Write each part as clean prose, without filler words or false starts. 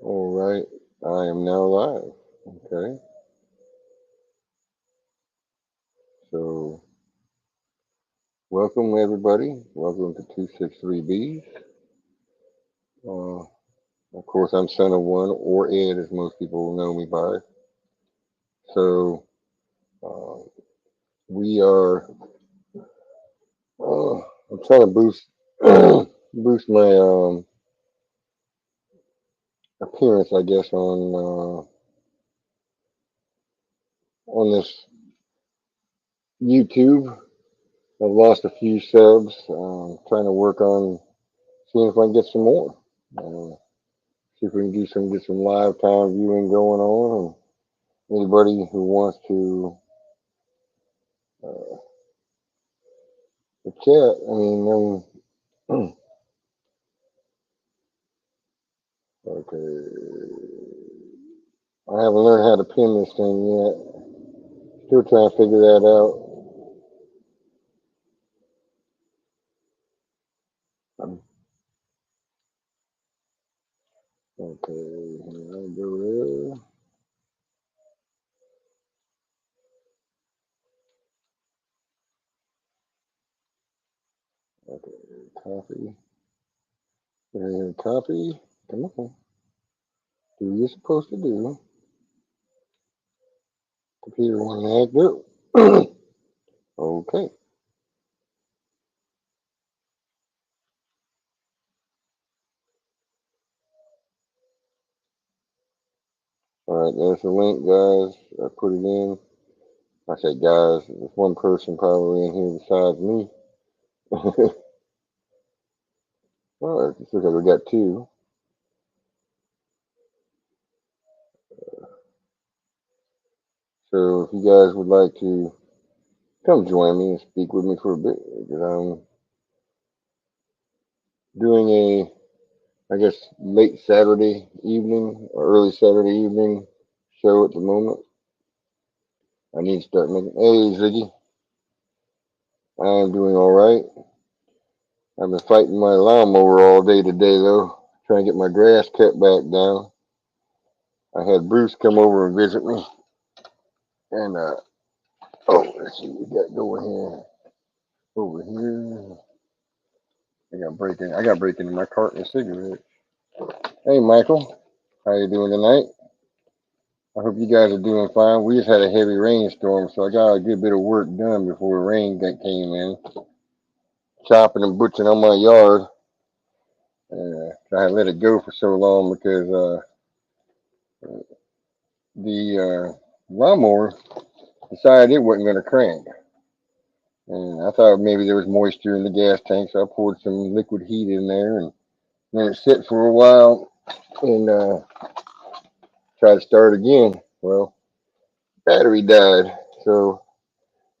All right, I am now live. Okay, so welcome everybody. Welcome to 263Bs. Uh, of course, I'm son of one, or Ed, as most people know me by. So uh, we are. I'm trying to boost my appearance, I guess, on this YouTube. I've lost a few subs. Trying to work on seeing if I can get some more. Uh, See if we can get some live time viewing going on. And anybody who wants to uh, chat, I mean, okay. I haven't learned how to pin this thing yet. Still trying to figure that out. Okay, here I go there. Okay, copy. And copy. Come on. Do what you're supposed to do. Computer want to act up. Okay. All right, there's the link, guys. I put it in. I say, guys, there's one person probably in here besides me. Well, it looks like we got two. So if you guys would like to come join me and speak with me for a bit, because I'm doing I guess, late Saturday evening or early Saturday evening show at the moment. I need to start making. Hey, Ziggy, I'm doing all right. I've been fighting my lawnmower all day today, though, trying to get my grass cut back down. I had Bruce come over and visit me, and oh, let's see what we got going here. Over here, I got breaking in my carton of cigarettes. Hey, Michael, how you doing tonight? I hope you guys are doing fine. We just had a heavy rainstorm, so I got a good bit of work done before the rain came in. Chopping and butchering on my yard. I let it go for so long because the lawnmower decided it wasn't going to crank. And I thought maybe there was moisture in the gas tank, so I poured some liquid heat in there and let it sit for a while and tried to start again. Well, battery died, so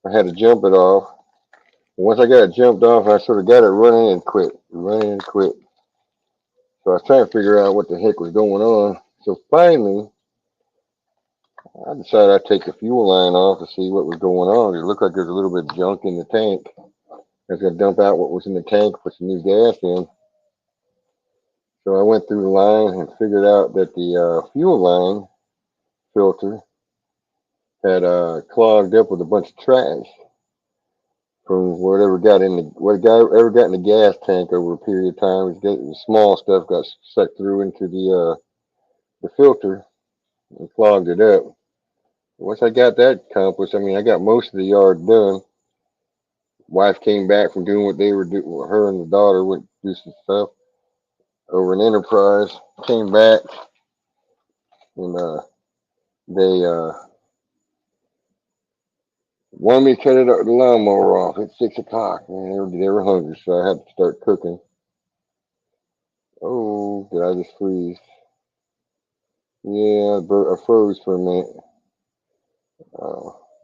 I had to jump it off. Once I got it jumped off, I sort of got it running and quit. So I was trying to figure out what the heck was going on. So finally, I decided I'd take the fuel line off to see what was going on. It looked like there's a little bit of junk in the tank. I was going to dump out what was in the tank, put some new gas in. So I went through the line and figured out that the fuel line filter had clogged up with a bunch of trash from whatever got in the gas tank over a period of time. The small stuff got sucked through into the filter and clogged it up. Once I got that accomplished, I mean, I got most of the yard done. Wife came back from doing what they were doing. Her and the daughter went to do some stuff over in Enterprise. Came back and they wanted me to cut the lawnmower off at 6 o'clock. Man, they were hungry, so I had to start cooking. Oh, did I just freeze? Yeah, I froze for a minute.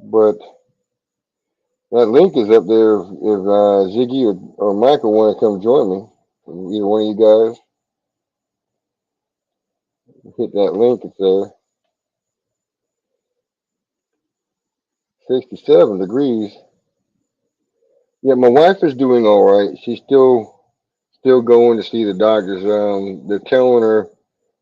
But that link is up there if Ziggy or Michael want to come join me. Either one of you guys, hit that link. It's there. 67 degrees. Yeah, my wife is doing all right. She's still going to see the doctors. They're telling her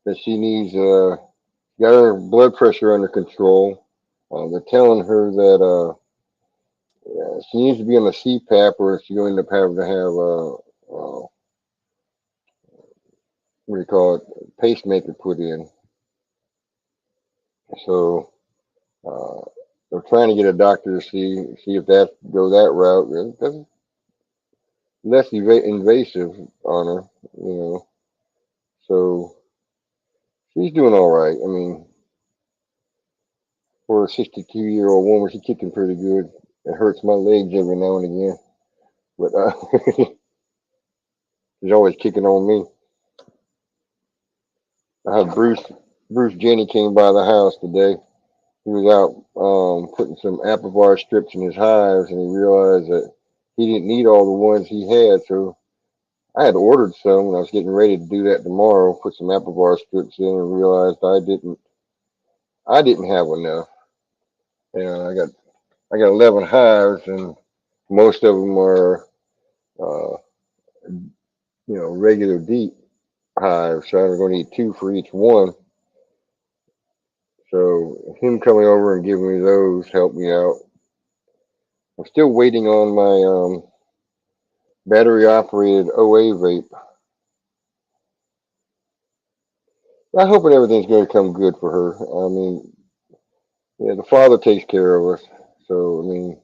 that she needs got her blood pressure under control. They're telling her that she needs to be on a CPAP, or she's going to end up having to have what do you call it, pacemaker put in. So uh, they're trying to get a doctor to see if that go that route. That's less invasive on her, you know. So she's doing all right. I mean, for a 62-year-old woman, she's kicking pretty good. It hurts my legs every now and again, but she's always kicking on me. I had Bruce Jenny came by the house today. He was out putting some apple bar strips in his hives, and he realized that he didn't need all the ones he had. So I had ordered some, and I was getting ready to do that tomorrow. Put some apple bar strips in, and realized I didn't have enough. And I got 11 hives, and most of them are uh, regular deep hives. So I'm going to need two for each one. So him coming over and giving me those helped me out. I'm still waiting on my battery operated OA vape. I'm hoping everything's going to come good for her. I mean, yeah, the father takes care of us. So, I mean,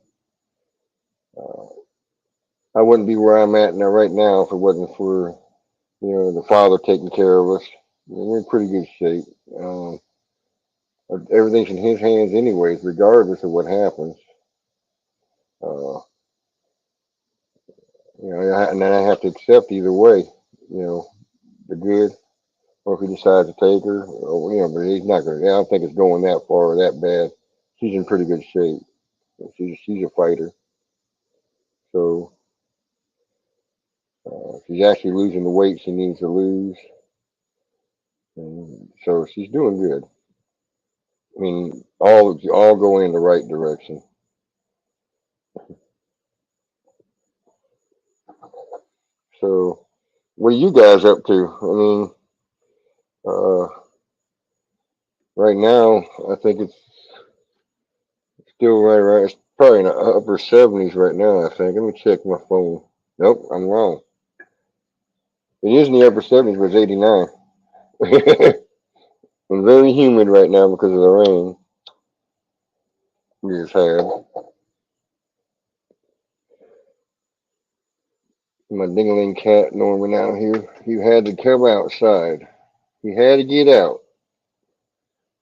uh, I wouldn't be where I'm at now right now if it wasn't for, the father taking care of us. We're in pretty good shape. Um, Everything's in his hands anyways, regardless of what happens. Uh, and then I have to accept either way, you know, the good, or if he decides to take her, or, but he's not going to, I don't think it's going that far or that bad. She's in pretty good shape. She's a fighter. So she's actually losing the weight she needs to lose. And so she's doing good. I mean, all going in the right direction. So what are you guys up to? I mean, uh, right now I think it's still right. It's probably in the upper 70s right now. I think. Let me check my phone. Nope, I'm wrong. It is in the upper 70s, but it's 89. And very humid right now because of the rain we just had. My dingling cat Norman out here. He had to come outside. He had to get out.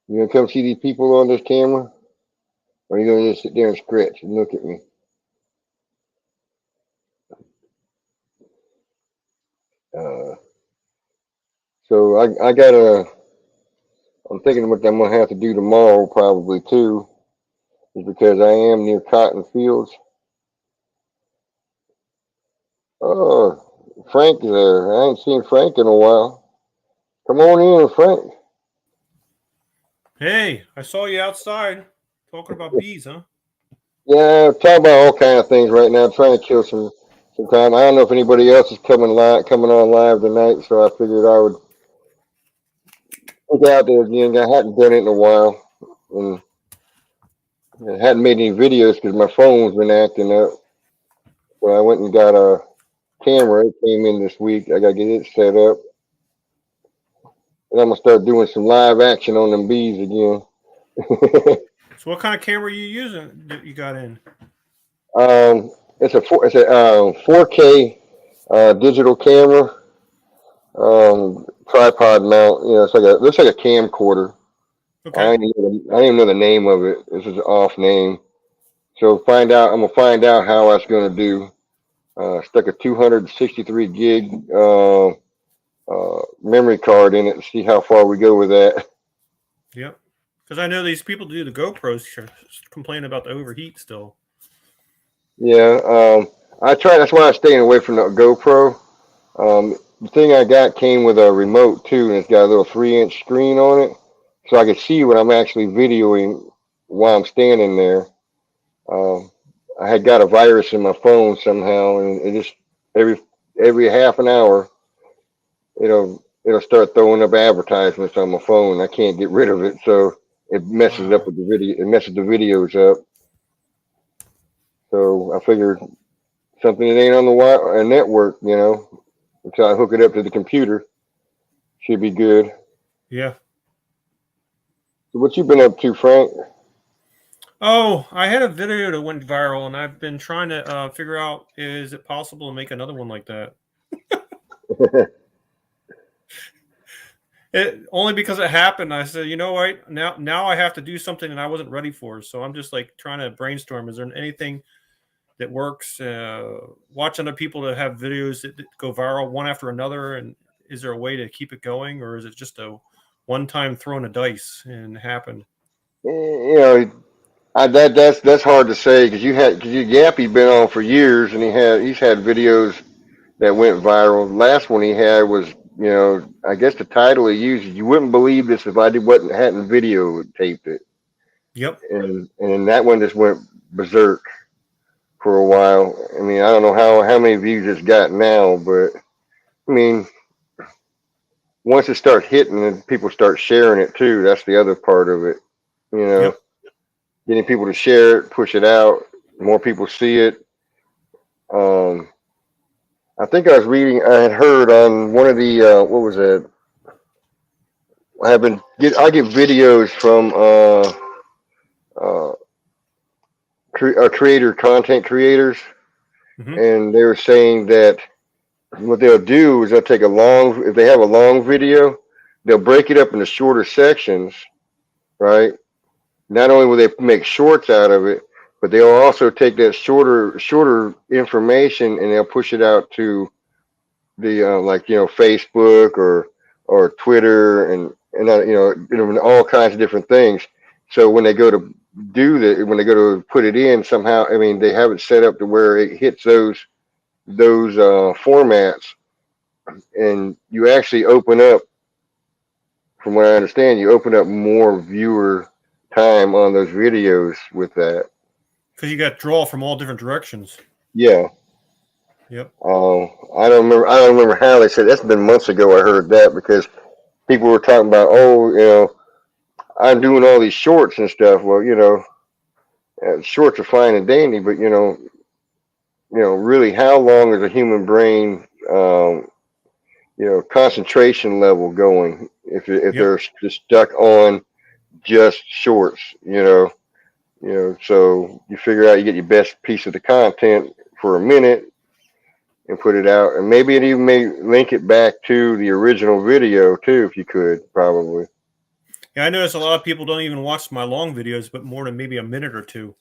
You gonna come see these people on this camera? Or are you gonna just sit there and scratch and look at me? Uh, so I got I'm thinking what I'm gonna have to do tomorrow probably too, is because I am near cotton fields. Oh, Frank is there. I ain't seen Frank in a while. Come on in, Frank. Hey, I saw you outside talking about bees, huh? Yeah, talk about all kind of things right now. Trying to kill some time. I don't know if anybody else is coming on live tonight, so I figured I would get out there again. I hadn't done it in a while, and I hadn't made any videos because my phone's been acting up. So I went and got a camera. It came in this week. I gotta get it set up, and I'm gonna start doing some live action on them bees again. So, what kind of camera are you using that you got in? It's a 4K digital camera, tripod mount. It's like looks like a camcorder. Okay. I didn't even know the name of it. This is an off name. So I'm gonna find out how that's gonna do. Stuck a 263 gig memory card in it to see how far we go with that. Yep. Because I know these people do the GoPros complain about the overheat still. Yeah, I try. That's why I'm staying away from the GoPro. The thing I got came with a remote too, and it's got a little 3-inch screen on it, so I can see what I'm actually videoing while I'm standing there. Um, I had got a virus in my phone somehow, and it just every every half an hour, it'll start throwing up advertisements on my phone. I can't get rid of it, so it messes up Wow. with the video. It messes the videos up. So I figured something that ain't on the wire, a network, until I hook it up to the computer, should be good. Yeah. So what you been up to, Frank? Oh, I had a video that went viral, and I've been trying to figure out, is it possible to make another one like that? It only because it happened. I said, you know what? Now I have to do something that I wasn't ready for. So I'm just like trying to brainstorm. Is there anything that works? Watch other people that have videos that go viral one after another, and is there a way to keep it going, or is it just a one-time throwing a dice and it happened? you know, that's hard to say because Yappy's been on for years and he's had videos that went viral. The last one he had was, I guess the title he used, you wouldn't believe this if I hadn't video taped it, Yep. and that one just went berserk for a while. I mean, I don't know how many views it's got now, but I mean, once it starts hitting and people start sharing it too, that's the other part of it. You know, Yep. getting people to share it, push it out, more people see it. Um, I think I had heard on one of the what was it? I get videos from uh, content creators, Hmm. and they were saying that what they'll do is they'll take if they have a long video, they'll break it up into shorter sections, right? Not only will they make shorts out of it, but they'll also take that shorter information and they'll push it out to the Facebook or Twitter and all kinds of different things. So when they go to when they go to put it in somehow, I mean they have it set up to where it hits those formats, and you actually open up, from what I understand, you open up more viewer time on those videos with that. Because you got draw from all different directions. Yeah. Yep. I don't remember how they said. That's been months ago. I heard that because people were talking about, oh, I'm doing all these shorts and stuff. Well, shorts are fine and dandy, but really, how long is a human brain, concentration level going if Yep. they're just stuck on just shorts? So you figure out you get your best piece of the content for a minute and put it out, and maybe it even may link it back to the original video too, if you could, probably. Yeah, I notice a lot of people don't even watch my long videos, but more than maybe a minute or two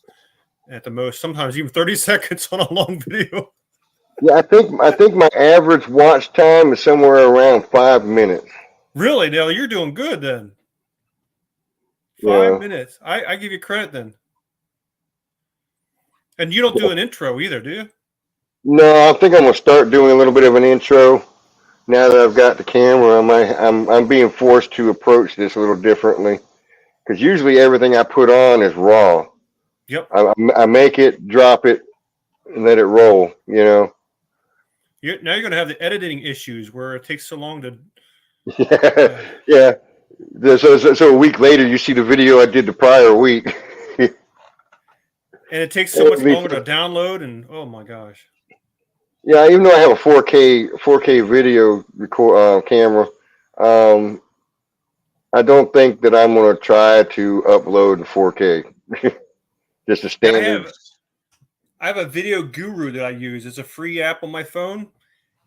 at the most. Sometimes even 30 seconds on a long video. Yeah, I think my average watch time is somewhere around 5 minutes. Really, Dale, you're doing good then. Five Yeah. minutes. I give you credit then. And you don't do an intro either, do you? No, I think I'm gonna start doing a little bit of an intro now that I've got the camera. I'm being forced to approach this a little differently because usually everything I put on is raw. Yep. I make it, drop it, and let it roll. Now you're going to have the editing issues where it takes so long to. Yeah, Uh, yeah. So a week later, you see the video I did the prior week. and it takes so It'll much be longer to download. And oh my gosh. Yeah, even though I have a 4K video record camera, um, I don't think that I'm going to try to upload in 4K. Just a Yeah, standard. I have a video guru that I use. It's a free app on my phone.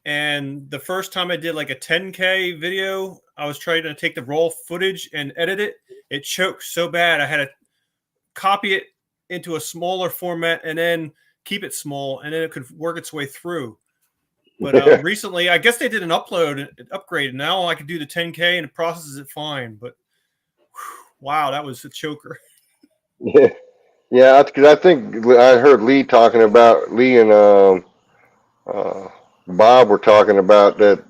And the first time I did like a 10K video, I was trying to take the raw footage and edit it. It choked so bad. I had to copy it into a smaller format and then keep it small, and then it could work its way through. But recently, I guess they did an upgrade. And now I can do the 10K and it processes it fine. But wow, that was a choker. Yeah, yeah. Because I think I heard Lee and uh, Bob were talking about that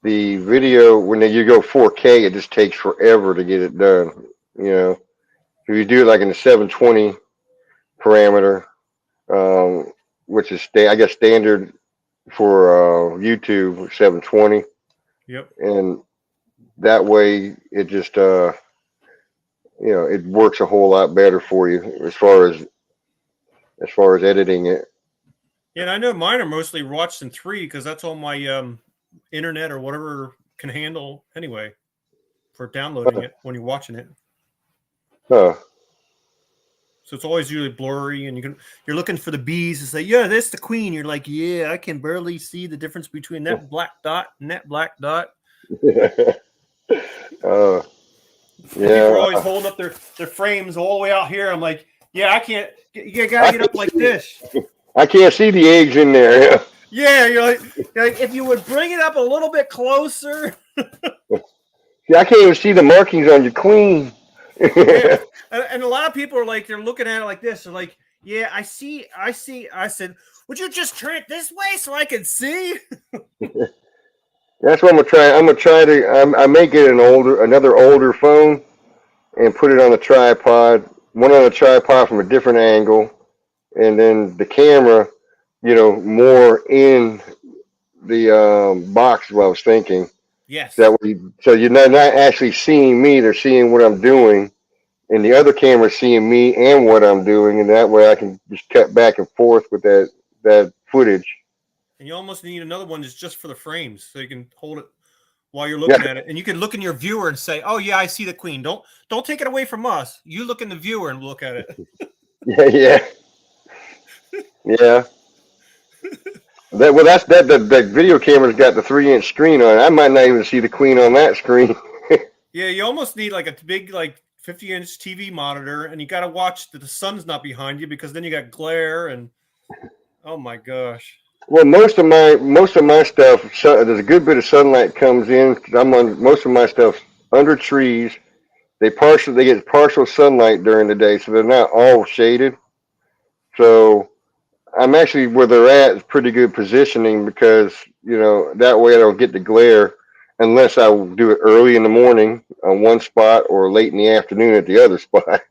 the video when you go 4K, it just takes forever to get it done. You know, if you do it like in the 720 parameter, um, which is I guess standard for YouTube 720, Yep. and that way it just it works a whole lot better for you as far as editing it. Yeah, and I know mine are mostly watched in 3 because that's all my internet or whatever can handle anyway for downloading Huh. it when you're watching it. Huh. So it's always usually blurry, and you're looking for the bees and say, "Yeah, that's the queen." You're like, "Yeah, I can barely see the difference between that black dot and that black dot." uh, And people are yeah. always holding up their frames all the way out here. I'm like, "Yeah, I can't. You gotta I get can up like see. this." I can't see the eggs in there. Yeah, you're like, if you would bring it up a little bit closer. See, I can't even see the markings on your queen. Yeah, and a lot of people are like, they're looking at it like this. They're like, "Yeah, I see, I see." I said, "Would you just turn it this way so I can see?" That's what I'm gonna try. I'm gonna try to. I may get another older phone, and put it on the tripod. One on the tripod from a different angle, and then the camera, more in the box. Is what I was thinking. Yes. That way, so you're not actually seeing me. They're seeing what I'm doing, and the other camera's seeing me and what I'm doing, and that way I can just cut back and forth with that footage. And you almost need another one that's just for the frames, so you can hold it while you're Yeah, looking at it, and you can look in your viewer and say, "Oh yeah, I see the queen." Don't take it away from us. You look in the viewer and look at it. yeah, yeah, yeah. That video camera's got the 3-inch screen on it. I might not even see the queen on that screen. Yeah, you almost need like a big 50-inch TV monitor, and you got to watch that the sun's not behind you because then you got glare and oh my gosh. Well, most of my stuff, there's a good bit of sunlight comes in 'cause I'm on most of my stuff under trees. They get partial sunlight during the day, so they're not all shaded. So I'm actually where they're at is pretty good positioning because that way I don't get the glare unless I do it early in the morning on one spot or late in the afternoon at the other spot.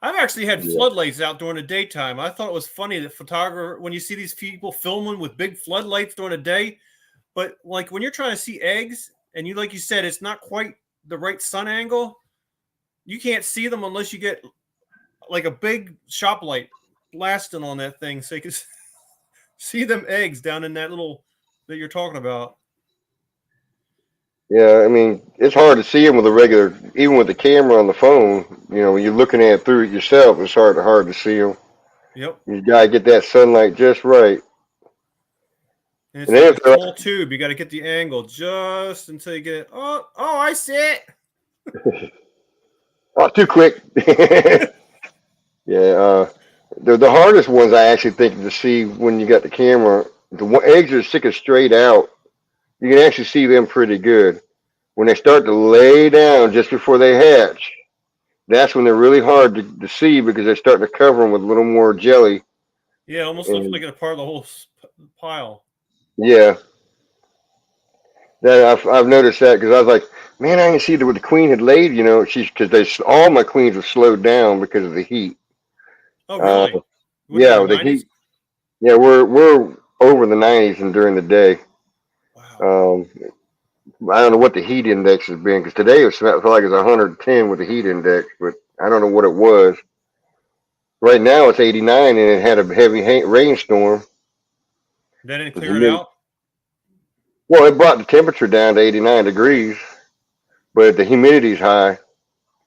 I've actually had Yeah. floodlights out during the daytime. I thought it was funny that photographer when you see these people filming with big floodlights during the day, but like when you're trying to see eggs and you like you said it's not quite the right sun angle, you can't see them unless you get like a big shop light blasting on that thing so you can see them eggs down in that little that you're talking about. Yeah, I mean, it's hard to see them with even with the camera on the phone. When you're looking at it through it yourself, it's hard to see them. Yep. You gotta get that sunlight just right. And it's And like then a small tube. You got to get the angle just until you get it. Oh, I see it. oh, too quick. Yeah, the hardest ones I actually think to see when you got the camera, eggs are sticking straight out. You can actually see them pretty good. When they start to lay down just before they hatch, that's when they're really hard to see because they're starting to cover them with a little more jelly. Yeah, it almost looks And like it's a part of the whole pile. yeah, that I've noticed that because I was like, man, I can see that what the queen had laid. She's because all my queens have slowed down because of the heat. Oh, Uh, really? What are you in yeah, the with the 90s? heat. Yeah, we're over the 90s and during the day. Wow. Um, I don't know what the heat index has been because today it felt like it's 110 with the heat index, but I don't know what it was. Right now it's 89 and it had a heavy rainstorm. That didn't The clear it humid- out? Well, it brought the temperature down to 89 degrees, but the humidity's high.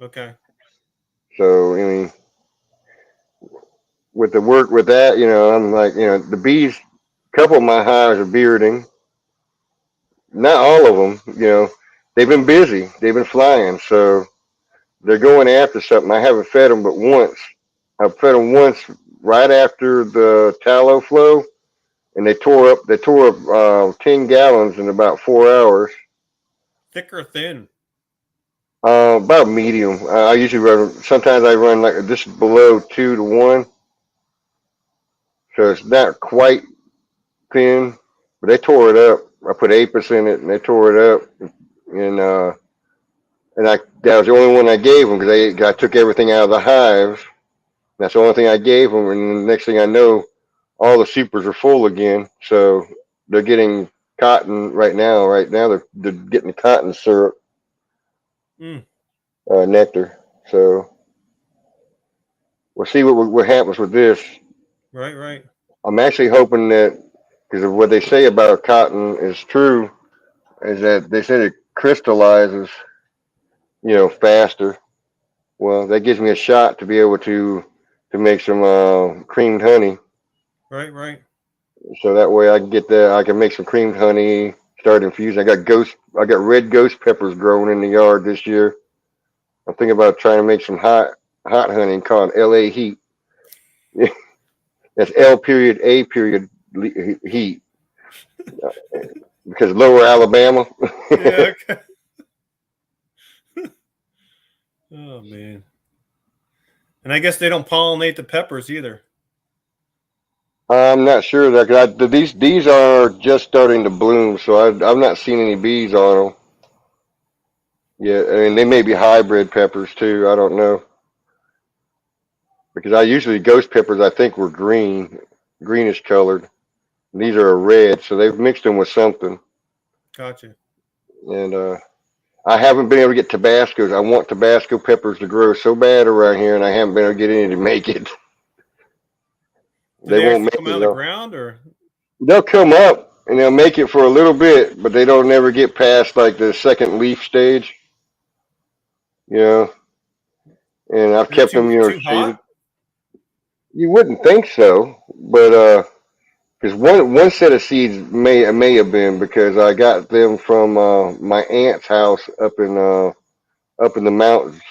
Okay. So, I mean, with the work with that, I'm like, the bees, a couple of my hives are bearding. Not all of them, they've been busy. They've been flying. So they're going after something. I haven't fed them but once. I fed them once right after the tallow flow, and they tore up 10 gallons in about 4 hours. Thick or thin? About medium. I usually run. Sometimes I run like this below 2 to 1, so it's not quite thin, but they tore it up. I put apis in it, and they tore it up, and that was the only one I gave them because I took everything out of the hives. That's the only thing I gave them, and the next thing I know, all the supers are full again. So they're getting cotton right now. Right now, they're getting the cotton syrup. Mm, nectar. So we'll see what happens with this. right, right, I'm actually hoping that because of what they say about cotton is true, is that they said it crystallizes, faster. Well, that gives me a shot to be able to make some creamed honey. right, right. So that way I can get that. I can make some creamed honey. Start infusing. I got red ghost peppers growing in the yard this year. I'm thinking about trying to make some hot honey called LA heat. That's L period A period heat because lower Alabama. Yeah. Okay. Oh man. And I guess they don't pollinate the peppers either. I'm not sure that 'cause these are just starting to bloom, so I've not seen any bees on them yet. I mean, they may be hybrid peppers too. I don't know because I usually ghost peppers I think were greenish colored. These are a red, so they've mixed them with something. Gotcha. And I haven't been able to get Tabascos. I want Tabasco peppers to grow so bad around here, and I haven't been able to get any to make it. Do They they won't actually make come out it of the though. ground or? They'll come up and they'll make it for a little bit, but they don't never get past like the second leaf stage, you know. And I've Is it kept too them, too shaded. hot? You wouldn't think so, but because one set of seeds may have been because I got them from my aunt's house up in the mountains,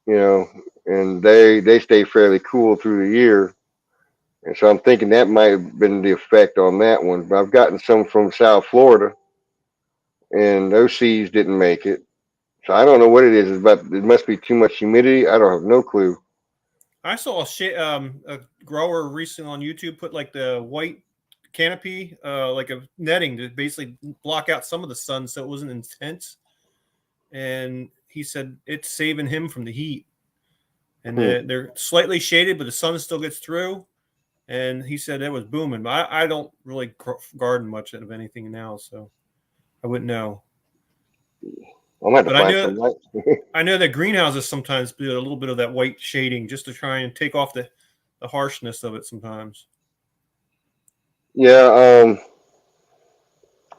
you know, and they stay fairly cool through the year. And so I'm thinking that might have been the effect on that one. But I've gotten some from South Florida, and those seeds didn't make it. So I don't know what it is. It's about it must be too much humidity. I don't have no clue. I saw a grower recently on YouTube put like the white canopy, like a netting to basically block out some of the sun so it wasn't intense. And he said it's saving him from the heat. And Hmm. they're slightly shaded, but the sun still gets through. And he said it was booming. But I don't really garden much of anything now, so I wouldn't know. I'm gonna have to But find some light. I know that greenhouses sometimes do a little bit of that white shading just to try and take off the harshness of it sometimes. Yeah,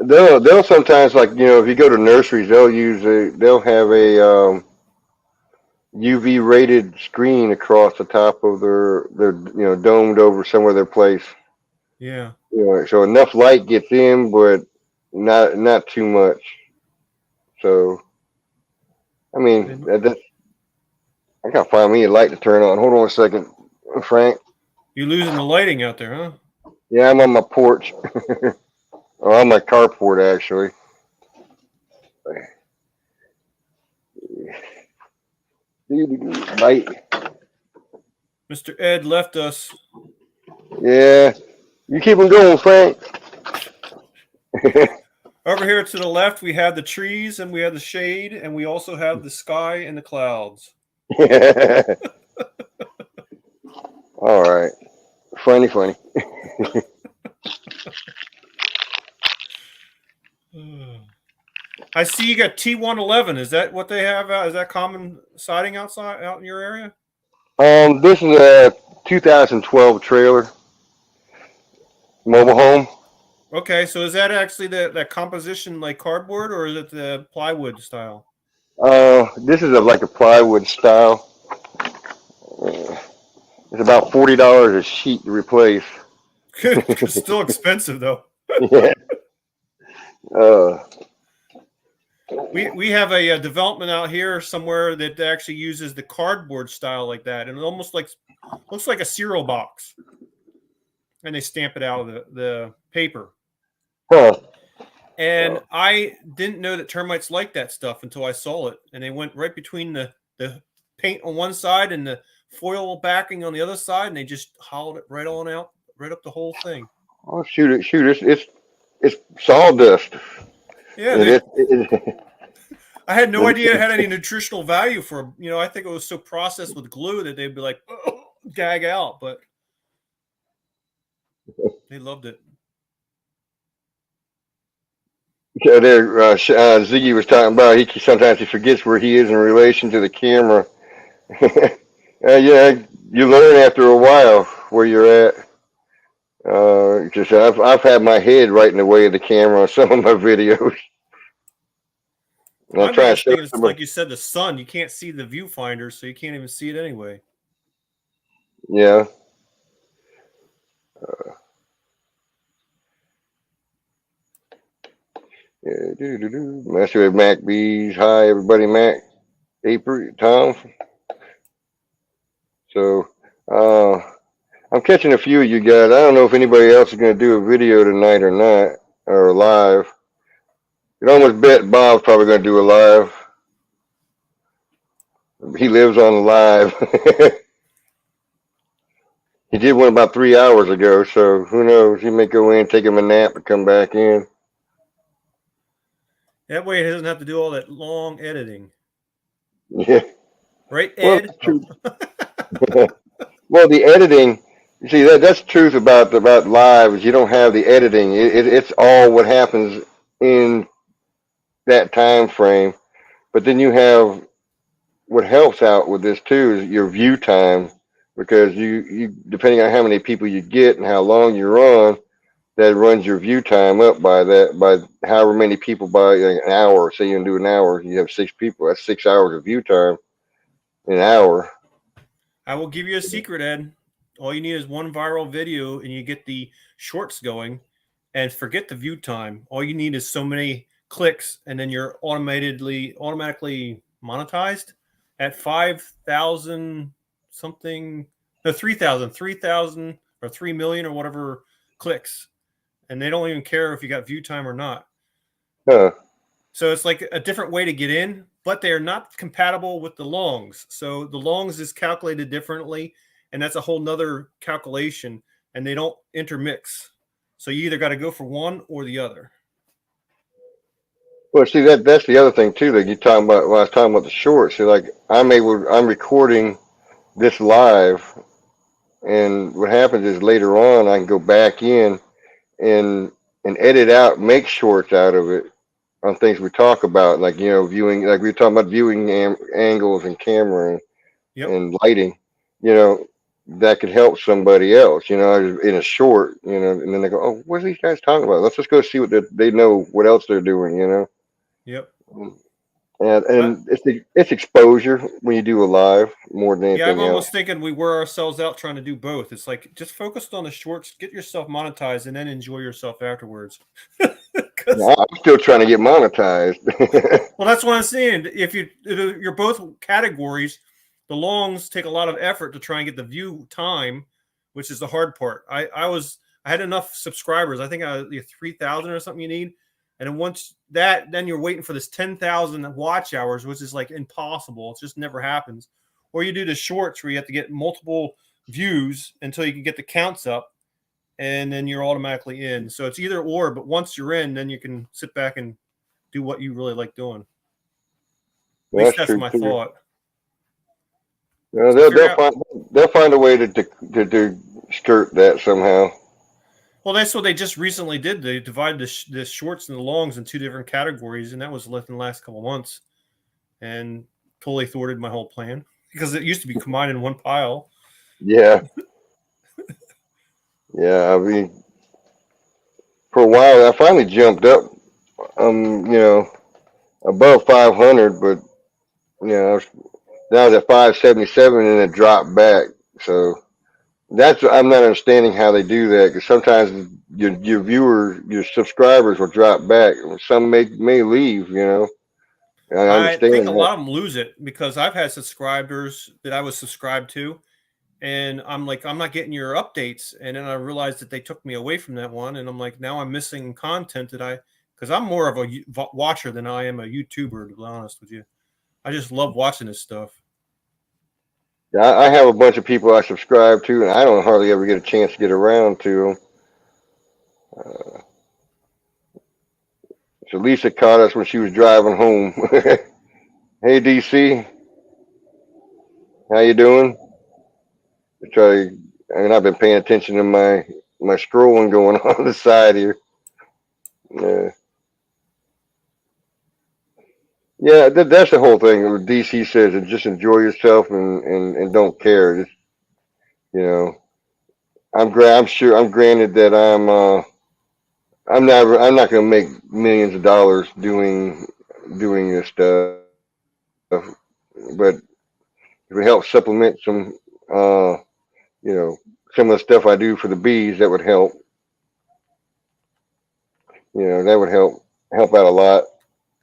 they'll sometimes like if you go to nurseries they'll have a UV rated screen across the top of their domed over some of their place. Yeah. So enough light gets in, but not too much. So I mean, I gotta find me a light to turn on. Hold on a second, Frank. You're losing the lighting out there, huh? Yeah, I'm on my porch, or on my carport actually. Light. Mr. Ed left us. Yeah, you keep them going, Frank. Over here to the left, we have the trees and we have the shade, and we also have the sky and the clouds. All right, funny. I see you got T111. Is that what they have? Is that common siding outside out in your area? This is a 2012 trailer mobile home. Okay, so is that actually that composition like cardboard, or is it the plywood style? This is like a plywood style. It's about $40 a sheet to replace. It's still expensive though. Yeah. Uh, We have a development out here somewhere that actually uses the cardboard style like that, and it almost like looks like a cereal box, and they stamp it out of the paper. huh. And I didn't know that termites like that stuff until I saw it, and they went right between the paint on one side and the foil backing on the other side, and they just hollowed it right on out, right up the whole thing. Oh shoot! It's sawdust. Yeah, It they. is. It, I had no idea it had any it, nutritional value for. I think it was so processed with glue that they'd be like, oh, gag out, but they loved it. So there, Ziggy was talking about he sometimes he forgets where he is in relation to the camera. Yeah, you learn after a while where you're at. Just I've had my head right in the way of the camera on some of my videos. And I'm My trying to biggest show thing is, somebody. like you said, the sun. You can't see the viewfinder, so you can't even see it anyway. Yeah. Yeah. Messing with Mac B's. Hi, everybody. Mac, April, Tom. So, uh, I'm catching a few of you guys. I don't know if anybody else is going to do a video tonight or not, or live. You'd almost bet Bob's probably going to do a live. He lives on live. He did one about 3 hours ago, so who knows? He may go in, take him a nap, and come back in. That way, it doesn't have to do all that long editing, Yeah. right, Well, Ed? that's Oh. true. Well, the editing. You see, that's the truth about live is you don't have the editing. It's all what happens in that time frame. But then you have what helps out with this too is your view time because you depending on how many people you get and how long you're on, that runs your view time up by however many people by like an hour. Say you can do an hour, you have 6 people. That's 6 hours of view time in an hour. I will give you a secret, Ed. All you need is one viral video, and you get the shorts going. And forget the view time. All you need is so many clicks, and then you're automatically monetized at 5,000 something. No, 3,000 or 3 million or whatever clicks, and they don't even care if you got view time or not. Huh. So it's like a different way to get in, but they are not compatible with the longs. So the longs is calculated differently, and that's a whole nother calculation, and they don't intermix. So you either got to go for one or the other. Well, see that's the other thing too. That you talking about when I was talking about the shorts. See, like I'm recording this live, and what happens is later on I can go back in and edit out, make shorts out of it on things we talk about, like viewing, like we were talking about viewing angles and camera Yep. and lighting. You know, that could help somebody else. In a short. And then they go, "Oh, what are these guys talking about? Let's just go see what they know, what else they're doing." Yep. But And it's exposure when you do a live more than yeah, I'm anything else. almost thinking we wear ourselves out trying to do both. It's like just focus on the shorts, get yourself monetized, and then enjoy yourself afterwards. Yeah, I'm still trying to get monetized. Well, that's what I'm saying. If you're both categories, the longs take a lot of effort to try and get the view time, which is the hard part. I had enough subscribers. I think I 3,000 or something you need, and then once that, then you're waiting for this 10,000 watch hours, which is like impossible. It just never happens. Or you do the shorts where you have to get multiple views until you can get the counts up, and then you're automatically in. So it's either or. But once you're in, then you can sit back and do what you really like doing. At least That's that's true my too. thought. So They'll figure out. they'll find a way to skirt that somehow. Well, that's what they just recently did. They divided the shorts and the longs in two different categories, and that was within the last couple of months, and totally thwarted my whole plan because it used to be combined in one pile. Yeah, yeah. I mean, for a while, I finally jumped up, above 500, but now I was at 577 and it dropped back. So that's I'm not understanding how they do that because sometimes your subscribers will drop back. Some may leave. I I think understand a that. lot of them lose it because I've had subscribers that I was subscribed to, and I'm like, I'm not getting your updates, and then I realized that they took me away from that one, and I'm like, now I'm missing content that because I'm more of a watcher than I am a YouTuber, to be honest with you. I just love watching this stuff. Yeah, I have a bunch of people I subscribe to, and I don't hardly ever get a chance to get around to them. So Lisa caught us when she was driving home. Hey DC, how you doing? I try. I mean, I've been paying attention to my scrolling going on the side here. Yeah. Yeah, that's the whole thing. What DC says, and just enjoy yourself and don't care. Just, you know, I'm sure I'm granted that I'm not going to make millions of dollars doing this stuff, but if it helps supplement uh, you know, some of the stuff I do for the bees, that would help. That would help out a lot.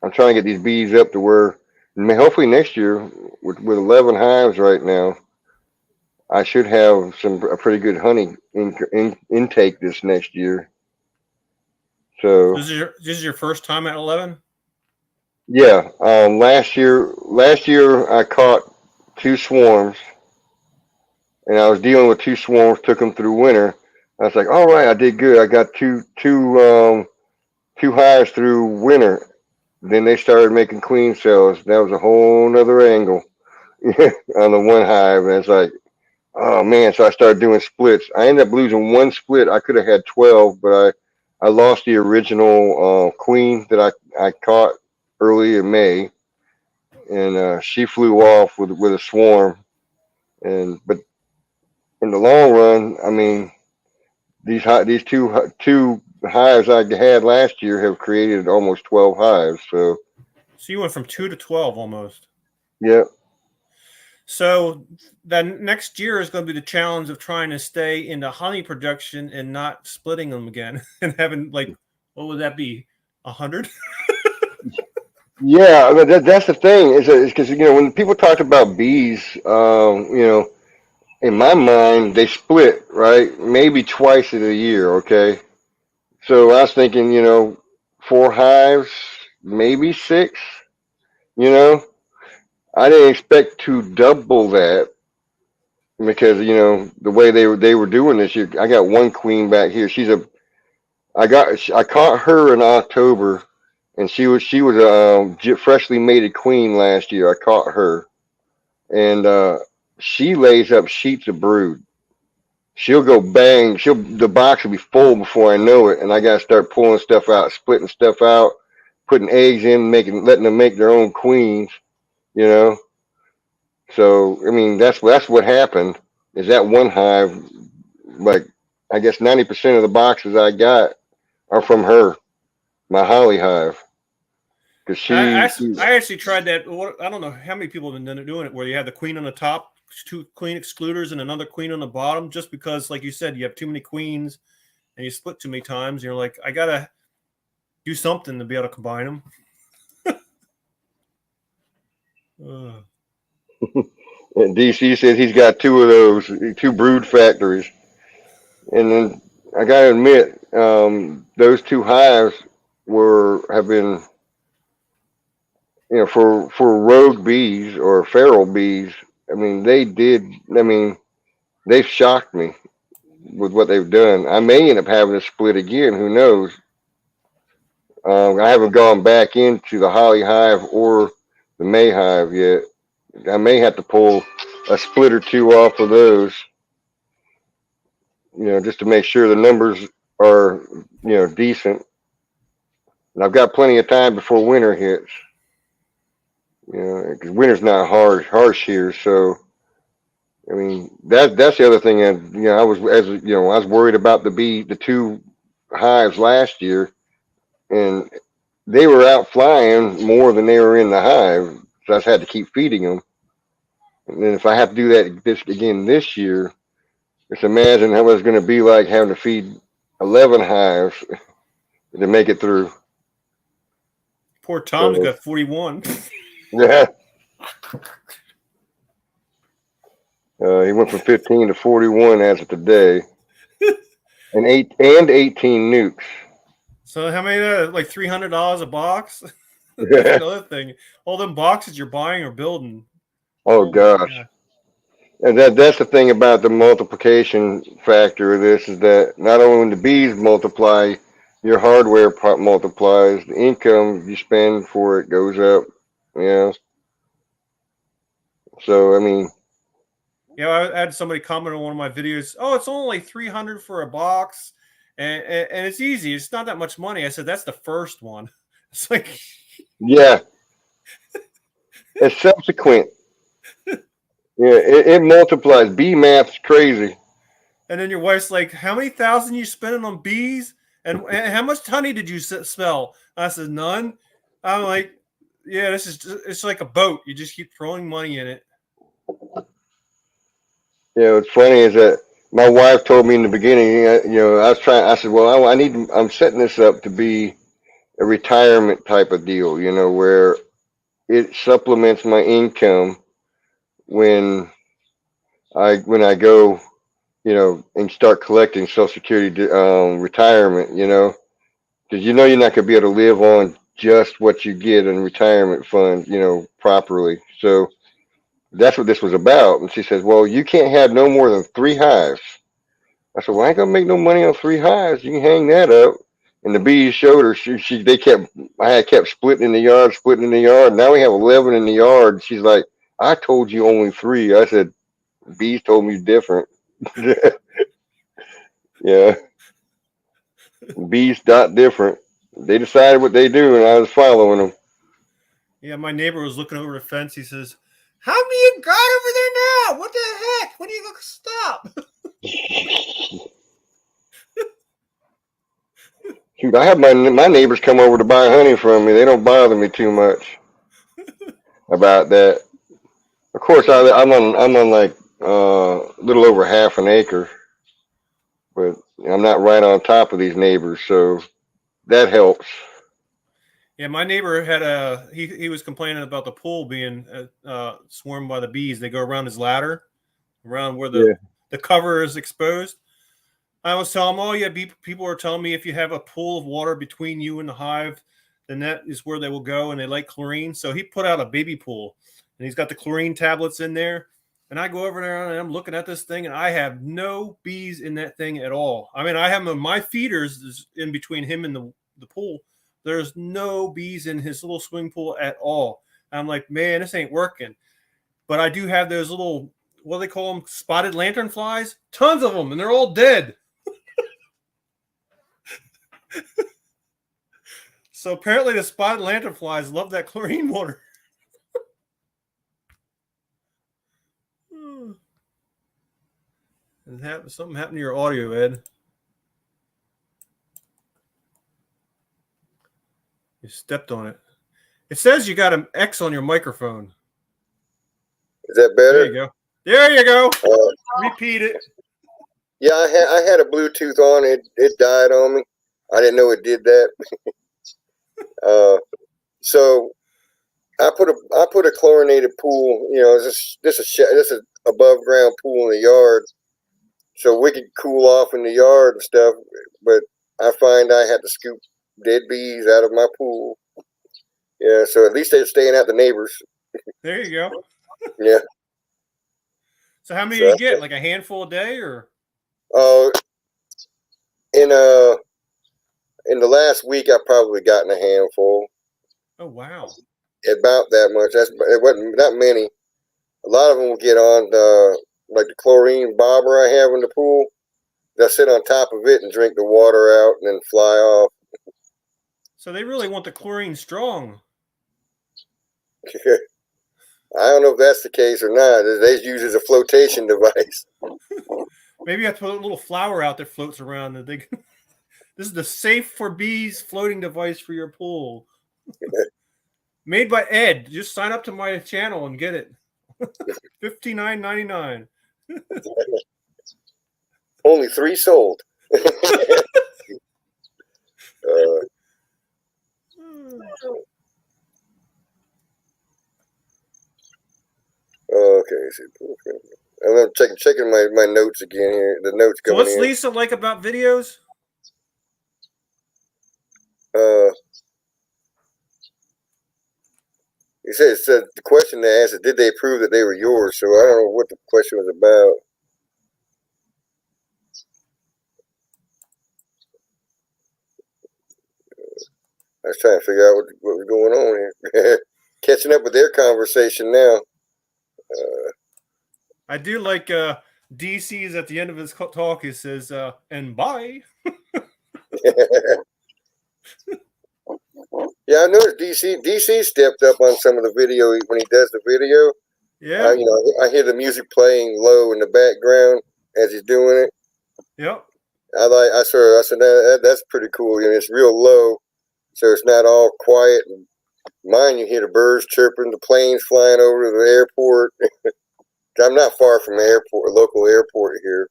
I'm trying to get these bees up to where, hopefully next year, with 11 hives right now, I should have a pretty good honey intake this next year. So This is your first time at 11. yeah, last year I caught two swarms, and I was dealing with two swarms. Took them through winter. I was like, all right, I did good. I got two hives through winter. Then they started making queen cells. That was a whole nother angle on the one hive, and it's like, oh man! So I started doing splits. I ended up losing one split. I could have had 12, but I lost the original queen that I caught early in May, and she flew off with a swarm. And but in the long run, I mean, these two hives I had last year have created almost 12 hives. So So you went from 2 to 12 almost. yeah, So then next year is going to be the challenge of trying to stay into honey production and not splitting them again and having like, what would that be? 100? yeah. I mean, that's the thing is because when people talk about bees, in my mind they split right maybe twice in a year. Okay, so I was thinking, four hives, maybe six. You know, I didn't expect to double that because the way they were doing this year. I got one queen back here. I caught her in October, and she was a freshly mated queen last year. I caught her, and she lays up sheets of brood. She'll go bang. The box will be full before I know it, and I gotta start pulling stuff out, splitting stuff out, putting eggs in, letting them make their own queens. You know, so I mean that's what happened. Is that one hive, like, I guess 90% of the boxes I got are from her, my holly hive, because I, I actually tried that. I don't know how many people have been doing it where you have the queen on the top, two queen excluders, and another queen on the bottom, just because, like you said, you have too many queens and you split too many times. And you're like, I got to do something to be able to combine them. and DC says he's got two of those, two brood factories, and then I gotta admit, those two hives have been, for rogue bees or feral bees. I mean, they did. I mean, they've shocked me with what they've done. I may end up having to split again. Who knows? I haven't gone back into the holly hive or the May hive yet. I may have to pull a split or two off of those, just to make sure the numbers are, decent. And I've got plenty of time before winter hits, because winter's not harsh here. So, I mean, that's the other thing. And I was worried about the two hives last year, and they were out flying more than they were in the hive. So I just had to keep feeding them. And then if I have to do that this year, just imagine how it's going to be like having to feed 11 hives to make it through. Poor Tom's So got 41. yeah, he went from 15 to 41 as of today, and 18 nukes. So how many? Like $300 a box. That's another thing. All them boxes you're buying or building. Oh Oh my gosh. god. And that's the thing about the multiplication factor of this is that not only when the bees multiply, your hardware multiplies, the income you spend for it goes up. You know, so I mean, Yeah, I had somebody comment on one of my videos. Oh, it's only like 300 for a box, and it's easy. It's not that much money. I said that's the first one. It's like yeah, It's subsequent. Yeah, it multiplies. Bee math's crazy. And then your wife's like, "How many thousand you spending on bees? And how much honey did you smell?" I said, "None." I'm like, "Yeah, this is it's like a boat. You just keep throwing money in it." Yeah, what's funny is that my wife told me in the beginning. I was trying. I said, well, I need. I'm setting this up to be a retirement type of deal. Where it supplements my income when I go, and start collecting Social Security retirement. Because you're not going to be able to live on just what you get in retirement fund, properly. So that's what this was about. And she says, well, you can't have no more than 3 hives. I said, well, I ain't gonna make no money on 3 hives. You can hang that up. And the bees showed her. I had kept splitting in the yard, splitting in the yard. Now we have 11 in the yard. She's like, I told you only 3. I said, bees told me different. Yeah, bees dot different. They decided what they do, and I was following them. Yeah, my neighbor was looking over the fence. He says, "How many you got over there now? What the heck? When are you gonna stop?" Shoot, I have my neighbors come over to buy honey from me. They don't bother me too much about that. Of course, I'm on like a little over half an acre, but I'm not right on top of these neighbors, so that helps. Yeah, my neighbor had he was complaining about the pool being swarmed by the bees. They go around his ladder, around where Yeah. the cover is exposed. I was telling him, "Oh yeah, people are telling me if you have a pool of water between you and the hive, then that is where they will go, and they like chlorine." So he put out a baby pool, and he's got the chlorine tablets in there. And I go over there and I'm looking at this thing, and I have no bees in that thing at all. I mean, I have my feeders in between him and the pool. There's no bees in his little swimming pool at all. I'm like, man, this ain't working. But I do have those little, what do they call them, spotted lantern flies? Tons of them, and they're all dead. So apparently the spotted lanternflies love that chlorine water. Something happened to your audio, Ed. You stepped on it. It says you got an X on your microphone. Is that There you better? go. There you go. Repeat it. Yeah, I had a Bluetooth on. It died on me. I didn't know it did that. So I put a chlorinated pool. This is above ground pool in the yard, so we could cool off in the yard and stuff. But I find I had to scoop dead bees out of my pool. Yeah, so at least they're staying at the neighbors. There you go. Yeah. So how many So do you get? Like a handful a day, or? uh, in in the last week, I've probably gotten a handful. Oh wow. About that much. It wasn't that many. A lot of them will get on like the chlorine bobber I have in the pool. They'll sit on top of it and drink the water out and then fly off. So they really want the chlorine strong. I don't know if that's the case or not. They use it as a flotation device. Maybe I put a little flower out that floats around. That they. This is the safe for bees floating device for your pool. Made by Ed. Just sign up to my channel and get it. $59.99. Only 3 sold. Okay, I'm checking my notes again here. The notes So coming what's in. Lisa like about videos? He said the question they asked is, did they prove that they were yours? So I don't know what the question was about. I was trying to figure out what was going on here. Catching up with their conversation now. I do like DC's at the end of his talk. He says, and bye. Yeah, I noticed DC stepped up on some of the video when he does the video. Yeah. I hear the music playing low in the background as he's doing it. Yep. I said that's pretty cool. It's real low, so it's not all quiet. And mine, you hear the birds chirping, the planes flying over the airport. I'm not far from the airport, local airport here,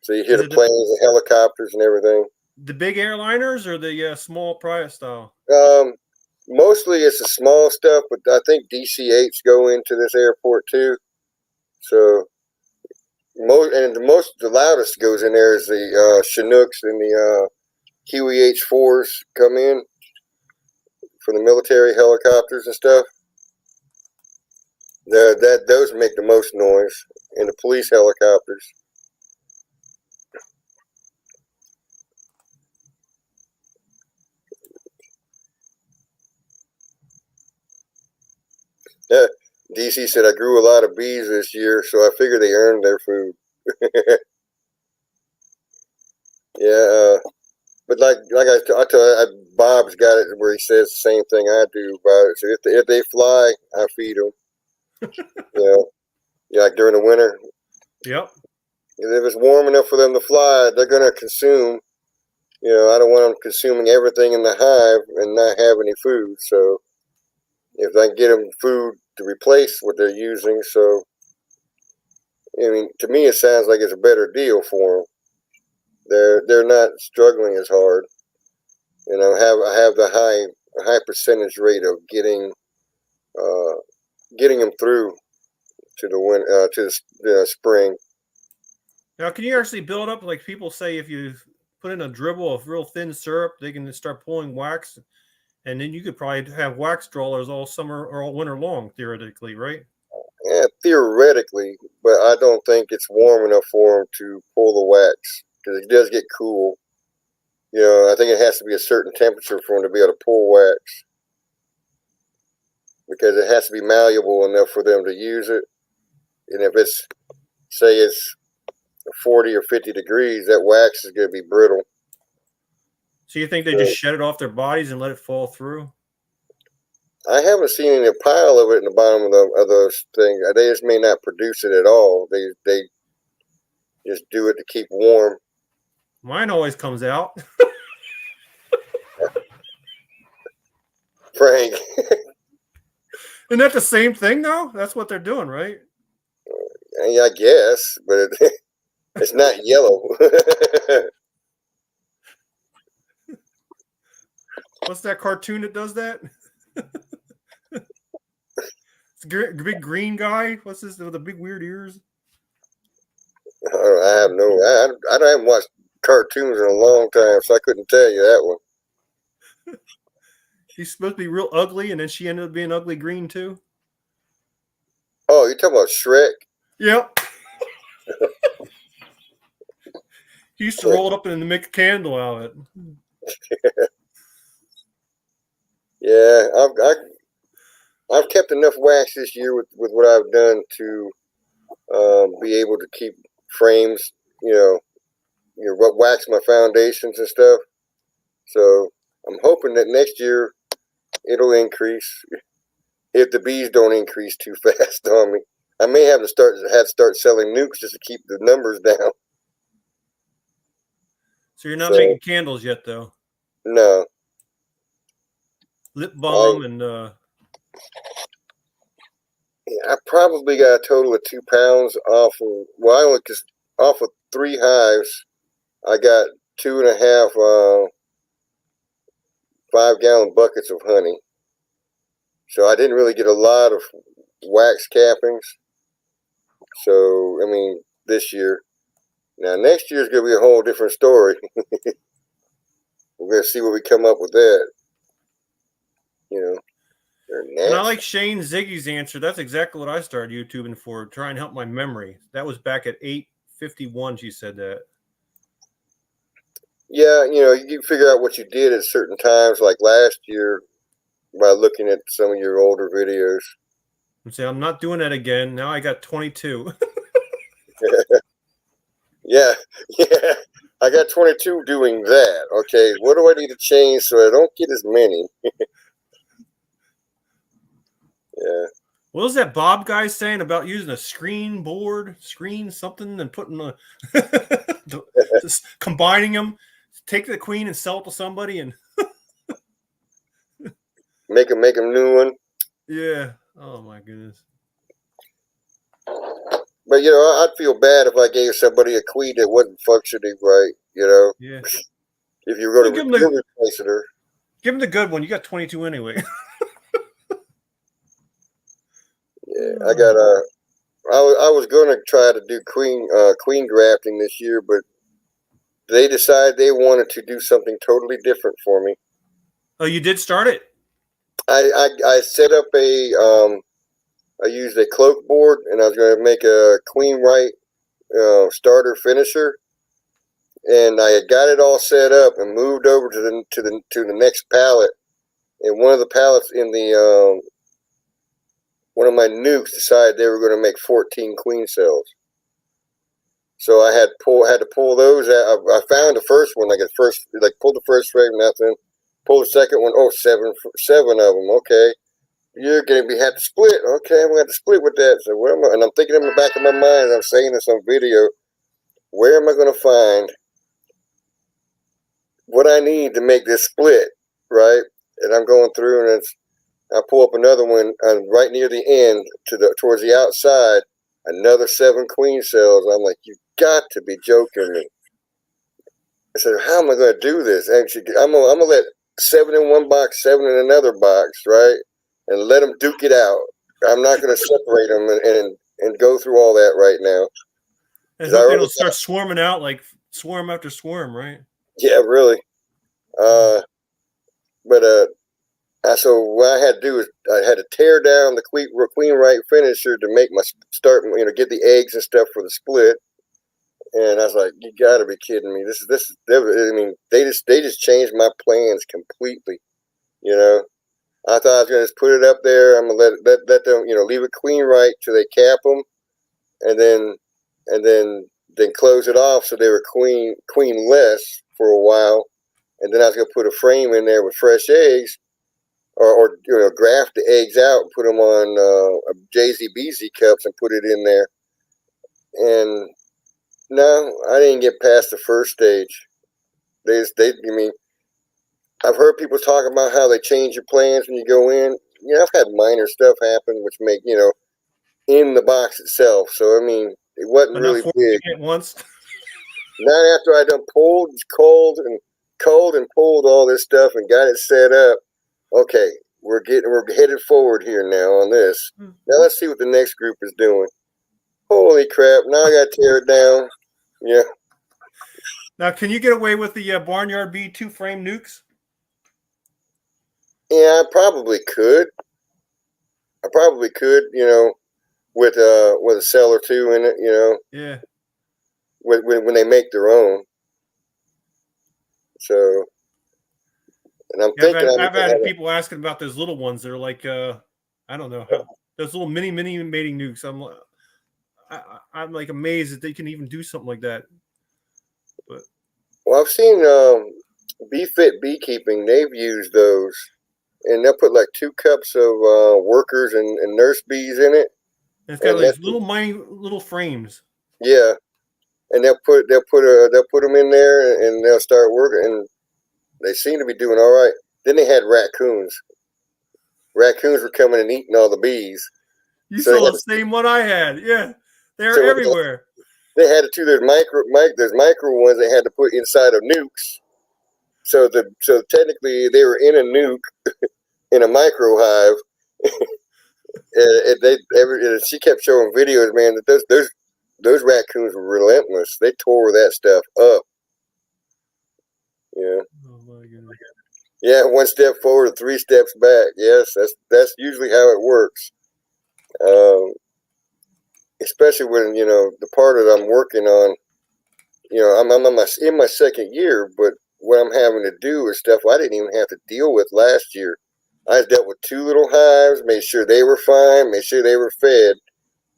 so you hear Is the it planes, the helicopters, and everything. the big airliners or the small private style? Um, Mostly it's the small stuff, but I think DC-8s go into this airport too. So the loudest goes in there is the Chinooks and the Huey H4s come in for the military helicopters and stuff. Those make the most noise, and the police helicopters. Yeah, DC said I grew a lot of bees this year, so I figure they earned their food. Yeah, but I tell Bob's got it where he says the same thing I do about it. So if they fly, I feed them. You know, like during the winter, Yep. if it's warm enough for them to fly, they're gonna consume. I don't want them consuming everything in the hive and not have any food. So if I can get them food to replace what they're using, so I mean, to me, it sounds like it's a better deal for them. They're not struggling as hard. I have the high percentage rate of uh, getting them through to the spring. Now, can you actually build up like people say if you put in a dribble of real thin syrup, they can start pulling wax, and then you could probably have wax drawers all summer or all winter long, theoretically, right? Yeah, theoretically, but I don't think it's warm enough for them to pull the wax because it does get cool. I think it has to be a certain temperature for them to be able to pull wax because it has to be malleable enough for them to use it. And if it's 40 or 50 degrees, that wax is going to be brittle. So you think they just So shed it off their bodies and let it fall through? I haven't seen any pile of it in the bottom of those things. They just may not produce it at all. They just do it to keep warm. Mine always comes out. Frank, Isn't that the same thing though? That's what they're doing, right? I guess, but it's not yellow. What's that cartoon that does that? It's a big green guy. What's this with the big weird ears? I have no. I haven't watched cartoons in a long time, so I couldn't tell you that one. He's supposed to be real ugly, and then she ended up being ugly green too. Oh, you're talking about Shrek? Yep. He used to roll it up and make a candle out of it. Yeah, I've kept enough wax this year with what I've done to be able to keep frames. What wax my foundations and stuff. So I'm hoping that next year it'll increase if the bees don't increase too fast on me. I may have to start selling nukes just to keep the numbers down. So you're not So making candles yet, though. no, Lip I balm and I probably got a total of 2 pounds off of I only cause off of 3 hives. I got 2.5 5-gallon buckets of honey. So I didn't really get a lot of wax cappings. So I mean, this year. Now next year is going to be a whole different story. We're going to see what we come up with that. They're and I nasty. like Shane Ziggy's answer. That's exactly what I started YouTubing for. Try and help my memory. That was back at 8:51. She said that. Yeah, you figure out what you did at certain times, like last year, by looking at some of your older videos. And say I'm not doing that again. Now I got 22. Yeah, yeah. I got 22 doing that. Okay, what do I need to change so I don't get as many? Yeah. What was that Bob guy saying about using a screen something, and putting just combining them, take the queen and sell it to somebody, and Make them new one. yeah. Oh my goodness. But I'd feel bad if I gave somebody a queen that wasn't functioning right. Yeah. If you were Well, going to replace her. give him the good one. You got 22 anyway. Yeah, I was going to try to do queen grafting this year, but they decided they wanted to do something totally different for me. Oh, you did start it? I set up I used a cloak board, and I was going to make a queen right starter finisher, and I had got it all set up and moved over to the next pallet. And one of the pallets in the one of my nukes decided they were going to make 14 queen cells. So I had to pull those out. I found the first one, pulled the first frame, nothing. Pulled the second one, oh, seven of them. Okay, you're going to have to split. Okay, I'm going to have to split with that. So where am I? And I'm thinking in the back of my mind, I'm saying this on video, where am I going to find what I need to make this split, right? And I'm going through, and I pull up another one right near the end towards the outside, another 7 queen cells. I'm like, you got to be joking me. I said, how am I going to do this? And I'm going to let 7 in one box, 7 in another box, right? And let them duke it out. I'm not going to separate them and go through all that right now. I hope they don't start swarming out like swarm after swarm, right? Yeah, really. So what I had to do is I had to tear down the queen right finisher to make my start, get the eggs and stuff for the split. And I was like, you got to be kidding me. I mean, they just changed my plans completely. I thought I was going to just put it up there. I'm going to let them, leave it queen right till they cap them, and then close it off so they were queenless for a while. And then I was going to put a frame in there with fresh eggs, or graft the eggs out and put them on JZBZ cups and put it in there. And no, I didn't get past the first stage. I mean, I've heard people talk about how they change your plans when you go in. I've had minor stuff happen, which make in the box itself. So I mean, it wasn't really big. It once. Not after I done pulled, cold and pulled all this stuff and got it set up. Okay, we're headed forward here now on this. Now let's see what the next group is doing. Holy crap! Now I got to tear it down. Yeah. Now, can you get away with the Barnyard B 2-frame nukes? Yeah, I probably could. With a cell or two in it. Yeah. When they make their own. So, and I'm thinking I've had people asking about those little ones. They're like, I don't know, those little mini mating nukes. I'm like amazed that they can even do something like that. But well, I've seen BeeFit Beekeeping. They've used those, and they'll put like 2 cups of workers and nurse bees in it. And it's got these little frames. Yeah, and they'll put them in there, and they'll start working, and they seem to be doing all right. Then they had raccoons. Raccoons were coming and eating all the bees. You saw the same one I had. Yeah, they're everywhere. They had to do there's micro ones they had to put inside of nukes. So technically they were in a nuke in a micro hive. And she kept showing videos, man, that those raccoons were relentless. They tore that stuff up. Yeah. Oh my goodness. Yeah, 1 step forward, 3 steps back. Yes, that's usually how it works. Especially when the part that I'm working on. I'm in my second year, but what I'm having to do is stuff I didn't even have to deal with last year. I dealt with 2 little hives, made sure they were fine, made sure they were fed,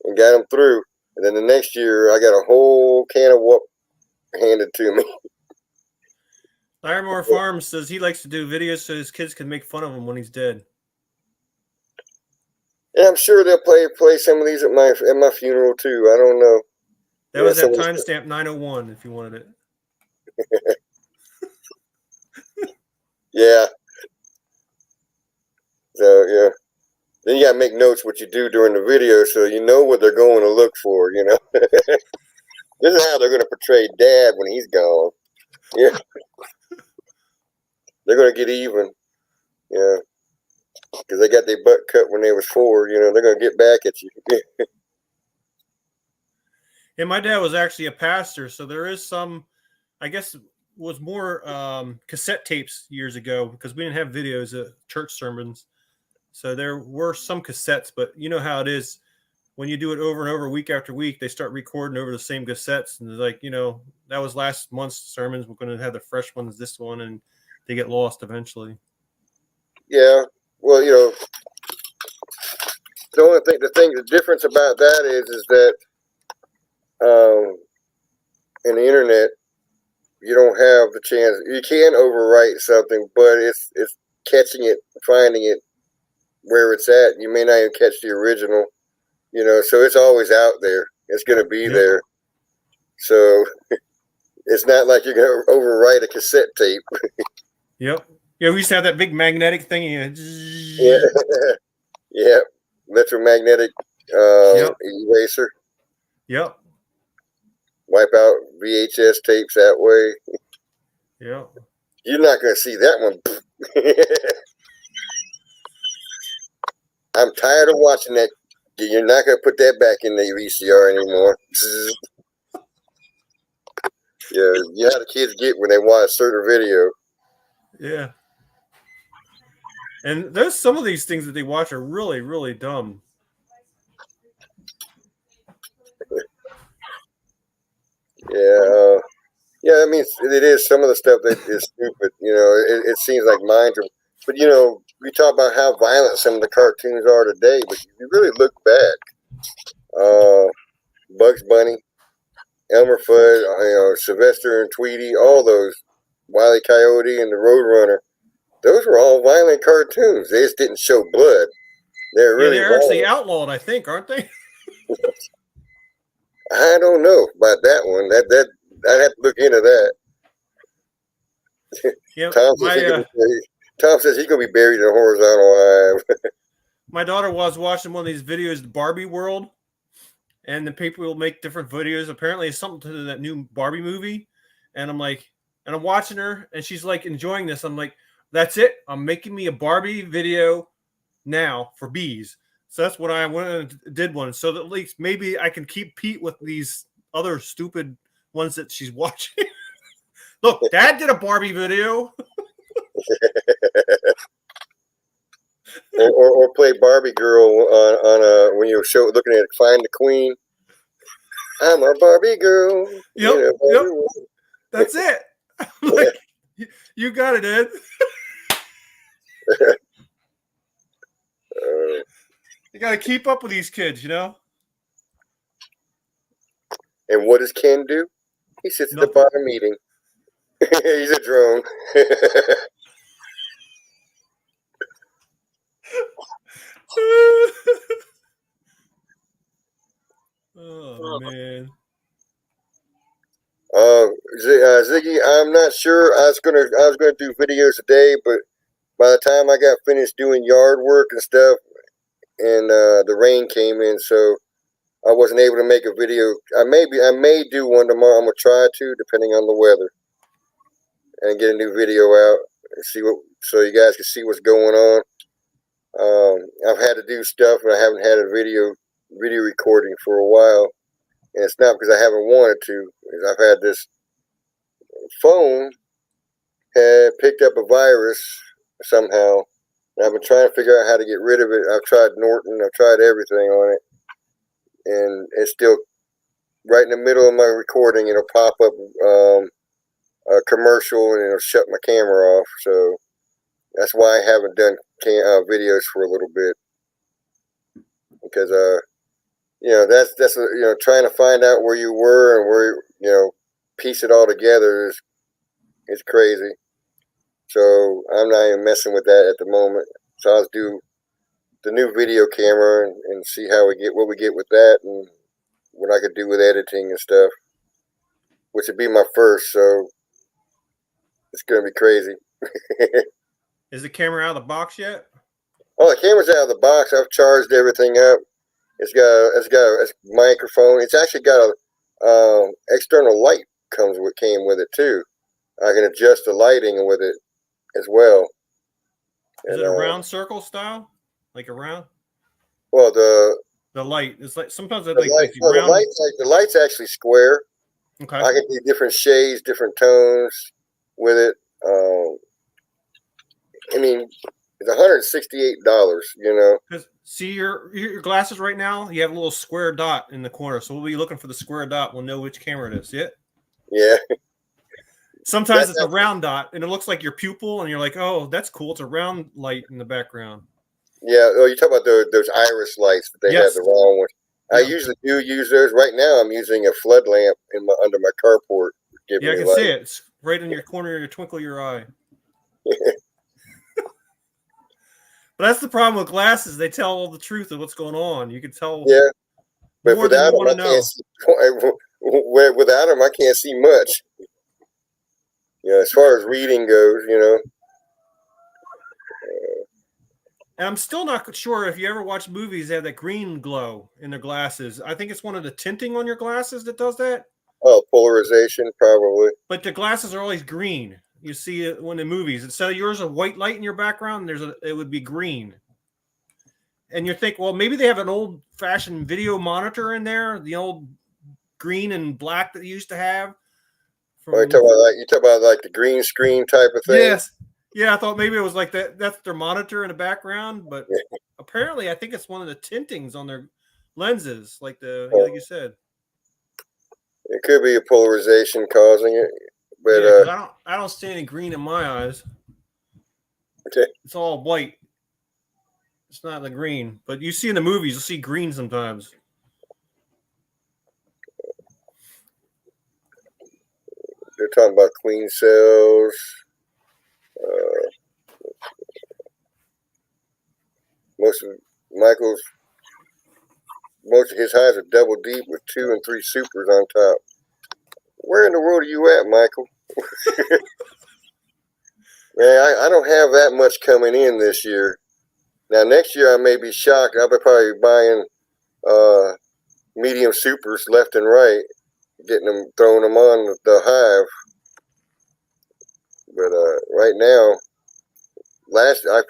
and got them through. And then the next year, I got a whole can of handed to me. Ironmore Farms says he likes to do videos so his kids can make fun of him when he's dead. And I'm sure they'll play some of these at my funeral too. I don't know. That was at timestamp 9:01 if you wanted it. Yeah. So yeah. Then you gotta make notes what you do during the video so you know what they're going to look for, you know. This is how they're gonna portray Dad when he's gone. Yeah. They're gonna get even. Yeah. Because they got their butt cut when they was 4, you know, they're gonna get back at you. And my dad was actually a pastor, so there is some, I guess, was more cassette tapes years ago because we didn't have videos of church sermons. So there were some cassettes, but you know how it is when you do it over and over, week after week, they start recording over the same cassettes, and they're like, you know, that was last month's sermons. We're going to have the fresh ones, this one, and they get lost eventually. Yeah. Well, you know, the difference about that is that in the internet, you don't have the chance. You can overwrite something, but it's catching it, finding it where it's at. You may not even catch the original, you know. So it's always out there. It's going to be there. So it's not like you're going to overwrite a cassette tape. Yep. Yeah, we used to have that big magnetic thing. Yeah. Yeah. Electromagnetic eraser. Yep. Wipe out VHS tapes that way. Yep. You're not going to see that one. I'm tired of watching that. You're not going to put that back in the VCR anymore. Yeah, you know how the kids get when they watch a certain video. Yeah. And there's some of these things that they watch are really, really dumb. Yeah. Yeah, I mean, it is some of the stuff that is stupid. You know, it seems like minds are. But, you know, we talk about how violent some of the cartoons are today, but if you really look back, Bugs Bunny, Elmer Fudd, you know, Sylvester and Tweety, all those, Wile E. Coyote and the Roadrunner, those were all violent cartoons. They just didn't show blood. They're really they're actually outlawed, I think, aren't they? I don't know about that one. I'd have to look into that. Yep. Tom says he's gonna be buried in a horizontal hive. My daughter was watching one of these videos, Barbie World, and the people will make different videos. Apparently, it's something to that new Barbie movie, and I'm like, and I'm watching her, and she's like enjoying this. I'm like, that's it. I'm making me a Barbie video now for bees. So that's what I went and did one. So that at least maybe I can compete with these other stupid ones that she's watching. Look, Dad did a Barbie video. or play Barbie girl on a when you're looking at Find the Queen. I'm a Barbie girl. Yep. That's it. Like, you got it, Ed. You got to keep up with these kids, you know? And what does Ken do? He sits at the bottom eating. He's a drone. Oh, man. Ziggy, I'm not sure. I was gonna do videos today, but by the time I got finished doing yard work and stuff, and the rain came in, so I wasn't able to make a video. I may do one tomorrow. I'm gonna try to, depending on the weather, and get a new video out and so you guys can see what's going on. I've had to do stuff, and I haven't had a video recording for a while, and it's not because I haven't wanted to. I've had this phone had picked up a virus somehow. And I've been trying to figure out how to get rid of it. I've tried Norton. I've tried everything on it, and it's still right in the middle of my recording. It'll pop up a commercial, and it'll shut my camera off. So that's why I haven't done videos for a little bit, because you know that's trying to find out where you were and where piece it all together is crazy. So I'm not even messing with that at the moment. So I'll do the new video camera and see what we get with that and what I could do with editing and stuff, which would be my first. So it's gonna be crazy. Is the camera out of the box yet? Oh, the camera's out of the box. I've charged everything up. It's got a microphone. It's actually got a external light came with it too. I can adjust the lighting with it as well. Is it a round circle style, like a round? Well, the light. It's like sometimes I the like light, if you no, round. the light's actually square. Okay. I can do different shades, different tones with it. I mean, it's $168. You know. Because see your glasses right now, you have a little square dot in the corner. So we'll be looking for the square dot. We'll know which camera it is. See it? Yeah. Sometimes it's a round dot, and it looks like your pupil, and you're like, "Oh, that's cool. It's a round light in the background." Yeah. Oh, you talk about those iris lights that they have the wrong ones. Yeah. I usually do use those. Right now, I'm using a flood lamp under my carport. Yeah, I can see it. It's right in your corner of your twinkle of your eye. But that's the problem with glasses. They tell all the truth of what's going on. You can tell. Yeah. But more than you want to know. Without them, I can't see much. Yeah, as far as reading goes, you know. And I'm still not sure if you ever watch movies, they have that green glow in their glasses. I think it's one of the tinting on your glasses that does that. Oh, polarization, probably. But the glasses are always green. You see it when in movies. Instead of yours a white light in your background, it would be green. And you think, well, maybe they have an old-fashioned video monitor in there, the old green and black that you used to have. You talk about like the green screen type of thing. Yes. Yeah, I thought maybe it was like that. That's their monitor in the background, but apparently, I think it's one of the tintings on their lenses, like like you said. It could be a polarization causing it, but I don't see any green in my eyes. Okay. It's all white. It's not the green, but you see in the movies, you'll see green sometimes. They're talking about queen cells. Most of his highs are double deep with 2 and 3 supers on top. Where in the world are you at, Michael? Man, I don't have that much coming in this year. Now next year I may be shocked. I'll be probably buying medium supers left and right, throwing them on the hive. But right now, I'll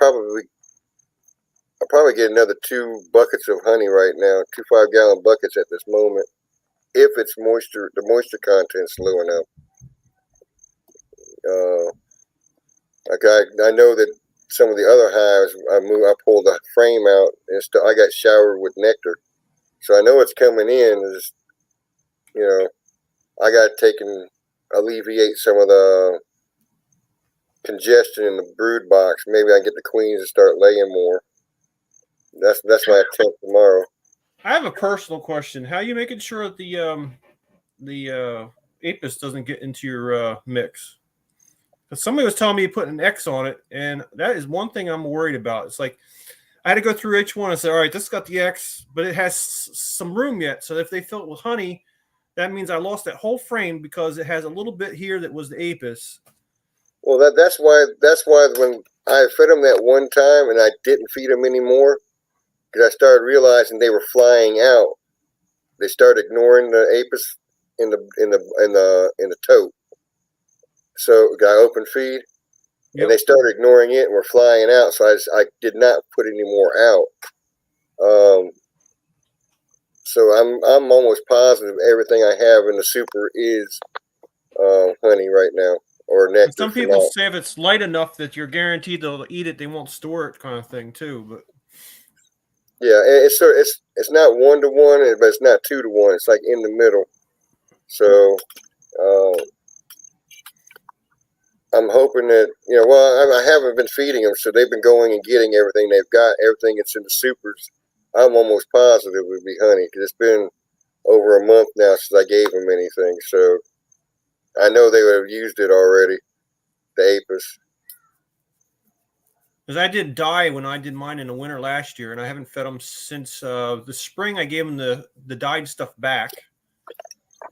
probably get another 2 buckets of honey right now, 2 5-gallon buckets at this moment, if it's the moisture content's low enough. I know that some of the other hives, I pulled the frame out and I got showered with nectar, so I know it's coming in. You know, I got to alleviate some of the congestion in the brood box. Maybe I get the queens to start laying more. That's my attempt tomorrow. I have a personal question. How are you making sure that the apis doesn't get into your mix? Because somebody was telling me to put an X on it, and that is one thing I'm worried about. It's like I had to go through each one and say, all right, this got the X, but it has some room yet. So if they fill it with honey, that means I lost that whole frame because it has a little bit here that was the apis. Well, that's why when I fed them that one time and I didn't feed them anymore, because I started realizing they were flying out. They started ignoring the apis in the tote. So got open feed, and they started ignoring it and were flying out. So I did not put any more out. So I'm almost positive everything I have in the super is honey right now, or nectar. Some people say if it's light enough that you're guaranteed they'll eat it, they won't store it, kind of thing too. But yeah, it's not 1-to-1, but it's not 2-to-1. It's like in the middle. So I'm hoping that I haven't been feeding them, so they've been going and getting everything they've got. Everything that's in the supers, I'm almost positive it would be honey, because it's been over a month now since I gave them anything. So I know they would have used it already. The apis. Because I did dye when I did mine in the winter last year, and I haven't fed them since the spring. I gave them the dyed stuff back,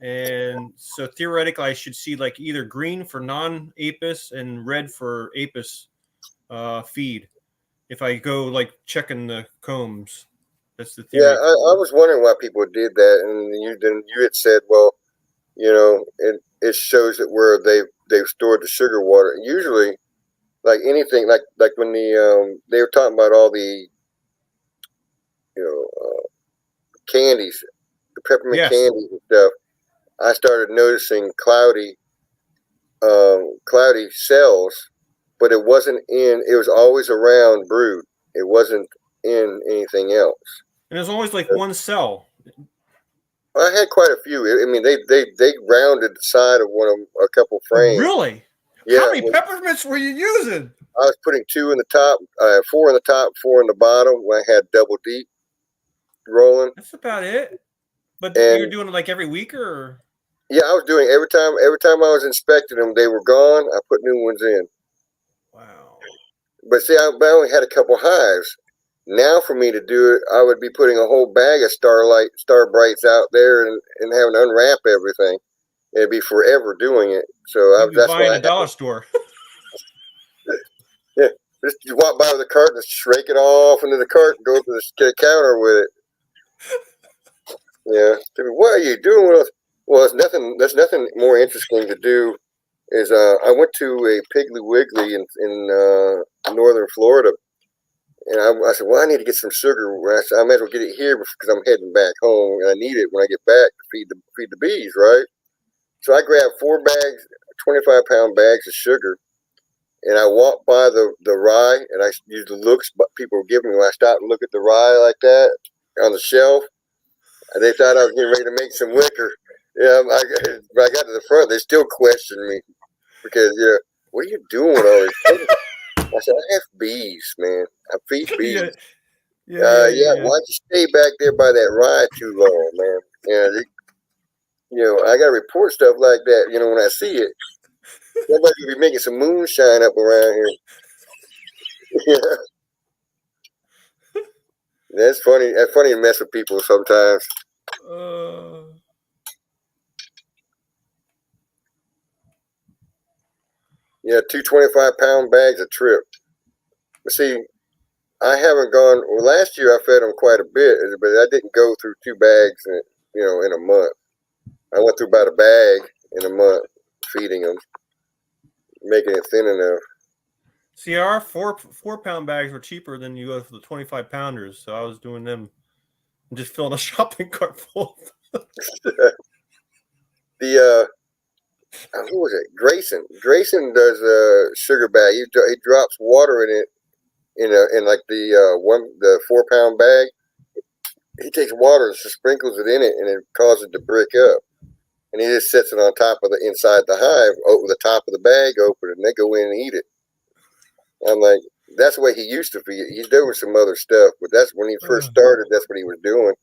and so theoretically, I should see like either green for non-apis and red for apis feed. If I go like checking the combs, that's the Yeah, theory. I was wondering why people did that, and you had said, well, it shows that where they've stored the sugar water. Usually, like anything, like when they were talking about all the candies, the peppermint Yes, candies and stuff. I started noticing cloudy cells, but it wasn't in. It was always around brood. It wasn't in anything else. and there's always like one cell. I had quite a few. I mean, they rounded the side of a couple Oh, frames. really? How Yeah, many peppermints were you using? I was putting 2 in the top, 4 in the top, 4 in the bottom. When I had double deep rolling, That's about it. But you're and doing it like every week, or yeah, I was doing every time. Every time I was inspecting them, they were gone. I put new ones in. wow? But see, I only had a couple hives. Now, for me to do it, I would be putting a whole bag of Star Brights out there and having to unwrap everything. It'd be forever doing it. So You'd be that's buying why a I had dollar to, store. yeah, just you walk by with the cart and shrake it off into the cart and go to the counter with it. Yeah. What are you doing with us? Well, it's nothing. There's nothing more interesting to do. Is I went to a Piggly Wiggly in northern Florida, and I said, well, I need to get some sugar. I said, I might as well get it here because I'm heading back home, and I need it when I get back to feed the bees, right? So I grabbed 4 bags, 25-pound bags of sugar, and I walked by the rye, and I used the looks people were giving me when I stopped and look at the rye like that on the shelf, and they thought I was getting ready to make some liquor. Yeah, when I got to the front, they still questioned me because what are you doing with all this? I said, I have bees, man. I feed yeah, bees. Yeah, yeah. why'd you stay back there by that ride too long, man? I got to report stuff like that, when I see it. Somebody could be making some moonshine up around here. Yeah, that's funny. That's funny to mess with people sometimes. Uh, Yeah, 2 25-pound bags a trip. But see, I haven't gone. Well, last year I fed them quite a bit, but I didn't go through 2 bags, in a month. I went through about a bag in a month feeding them, making it thin enough. see, our four-pound bags were cheaper than you go for the 25-pounders, so I was doing them. I'm just filling a shopping cart full. The who was it? Grayson. Grayson does a sugar bag. He drops water in it in like the 4-pound bag. He takes water and sprinkles it in it, and it causes it to brick up. And he just sets it on top of the inside the hive, over the top of the bag open, and they go in and eat it. I'm like, that's the way he used to feed it. He's doing some other stuff, but that's when he first started. That's what he was doing.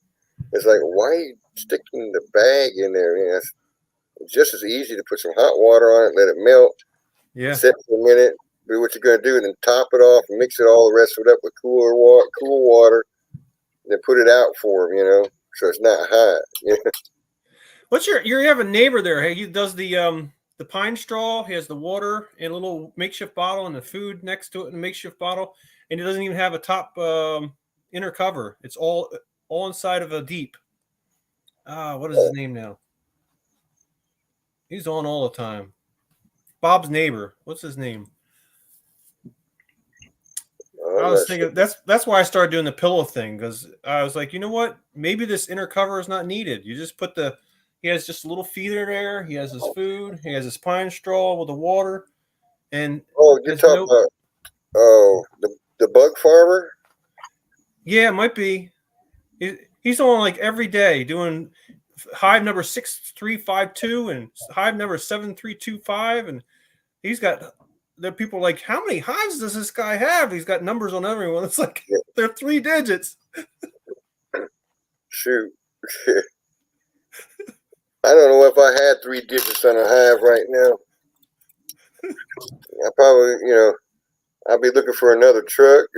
It's like, why are you sticking the bag in there? It's just as easy to put some hot water on it, let it melt, Yeah. sit for a minute, do what you're going to do, and then top it off and mix it all the rest of it up with cool water, then put it out for him, so it's not hot. What's you have a neighbor there? Hey, he does the pine straw. He has the water in a little makeshift bottle and the food next to it in a makeshift bottle, and he doesn't even have a top inner cover. It's all inside of a deep. What is his name now? He's on all the time. Bob's neighbor. What's his name? I I'm was not sure. thinking that's why I started doing the pillow thing, because I was like, you know what? Maybe this inner cover is not needed. You just put he has just a little feeder there. He has his food. He has his pine straw with the water, and Oh, you're there's talking no. about the bug farmer? Yeah, it might be. He's on like every day doing hive number 6352 and hive number 7325, and he's got. There are people like, how many hives does this guy have? He's got numbers on everyone. It's like they're 3 digits. Shoot. I don't know if I had 3 digits on a hive right now. I probably, I'll be looking for another truck.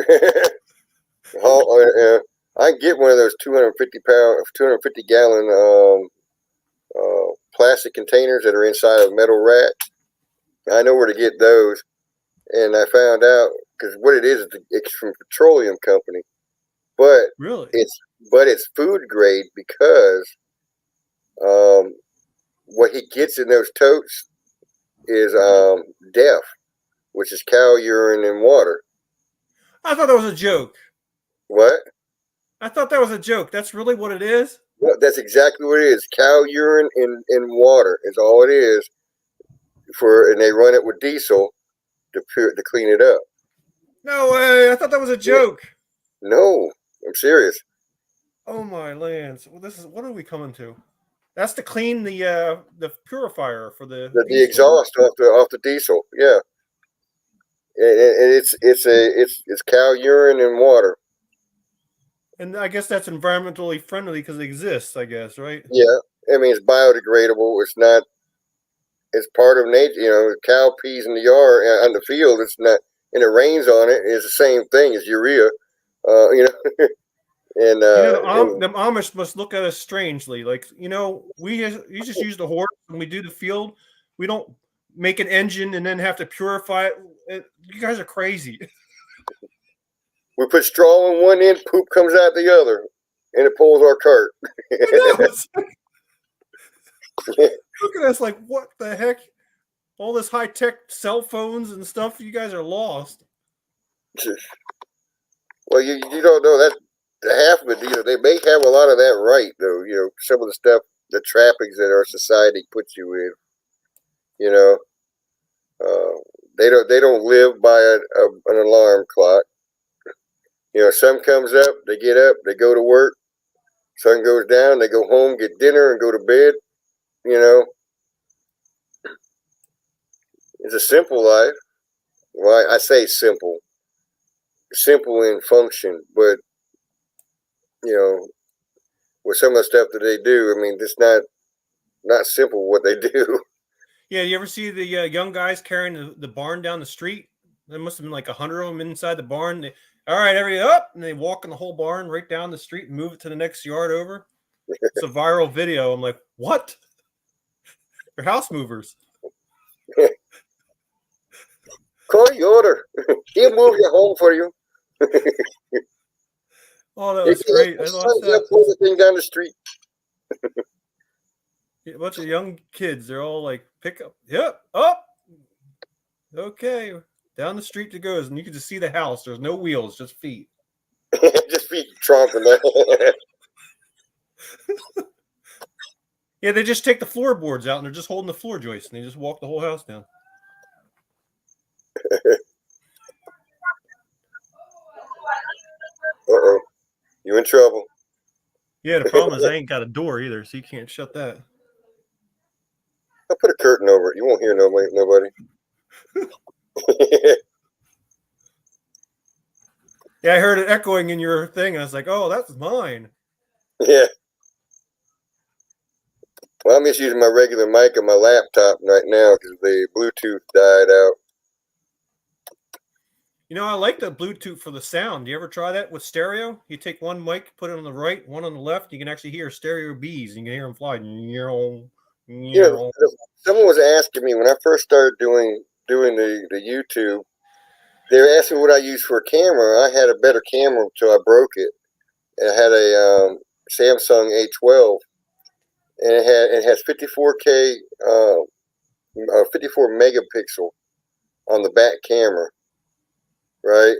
I can get one of those 250 gallon plastic containers that are inside of metal rack. I know where to get those, and I found out because what it is it's from a petroleum company, but Really? it's food grade because what he gets in those totes is DEF, which is cow urine and water. I thought that was a joke. What? I thought that was a joke. That's really what it is? Well, that's exactly what it is. Cow urine and water is all it is. And they run it with diesel to clean it up. No way. I thought that was a joke. Yeah. No, I'm serious. Oh my lands. Well, what are we coming to? That's to clean the purifier for the exhaust off the diesel. Yeah. And it's cow urine and water. And I guess that's environmentally friendly because it exists, I guess, right? Yeah. I mean, it's biodegradable. It's not. It's part of nature. Cow pees in the yard on the field. It's not, and it rains on it. It's the same thing as urea. And the Amish must look at us strangely. Like, you just use the horse when we do the field. We don't make an engine and then have to purify it. You guys are crazy. We put straw in one end, poop comes out the other, and it pulls our cart. Look at us like, what the heck? All this high-tech cell phones and stuff, you guys are lost. Well, you don't know that half of it. They may have a lot of that right, though. Some of the stuff, the trappings that our society puts you in. They don't live by an alarm clock. Sun comes up, they get up, they go to work. Sun goes down, they go home, get dinner, and go to bed. It's a simple life. Well, I say simple in function, but with some of the stuff that they do, I mean, it's not simple what they do. Yeah, you ever see the young guys carrying the barn down the street? There must have been like 100 of them inside the barn. All right, up, and they walk in the whole barn right down the street and move it to the next yard over. It's a viral video. I'm like, what? They're house movers. Call your order. He'll move your home for you. Oh, that was great. I watched that. Pull the thing down the street. A bunch of young kids. They're all like, pick up. Yep. Up. Okay. Down the street it goes. And you can just see the house. There's no wheels, just feet. Just feet tromping that. Yeah, they just take the floorboards out and they're just holding the floor joists and they just walk the whole house down. Uh-oh. You in trouble. Yeah, the problem is I ain't got a door either, so you can't shut that. I'll put a curtain over it. You won't hear nobody. Yeah, I heard it echoing in your thing. I was like, oh, that's mine. Yeah. Well, I'm just using my regular mic on my laptop right now because the Bluetooth died out. I like the Bluetooth for the sound. Do you ever try that with stereo? You take one mic, put it on the right, one on the left. You can actually hear stereo bees. You can hear them fly. Someone was asking me when I first started doing the YouTube. They were asking what I used for a camera. I had a better camera until I broke it. And I had a Samsung A12, and it has 54K, 54 megapixel on the back camera, right?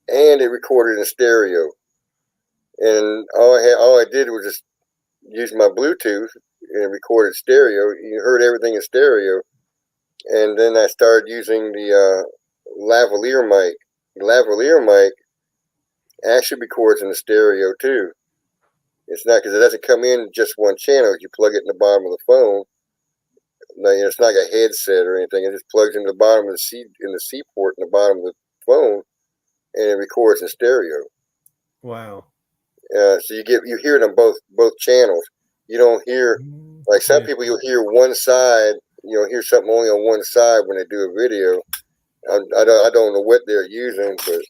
And it recorded in stereo. And all I did was just use my Bluetooth and it recorded stereo. You heard everything in stereo. And then I started using the lavalier mic. The lavalier mic actually records in the stereo too. It's not because it doesn't come in just one channel. You plug it in the bottom of the phone. It's not like a headset or anything. It just plugs into the bottom of the C port in the bottom of the phone, and it records in stereo. Wow. So you hear it on both channels. You don't hear Like some Yeah. people, you'll hear one side, you'll hear something only on one side when they do a video. I don't know what they're using, but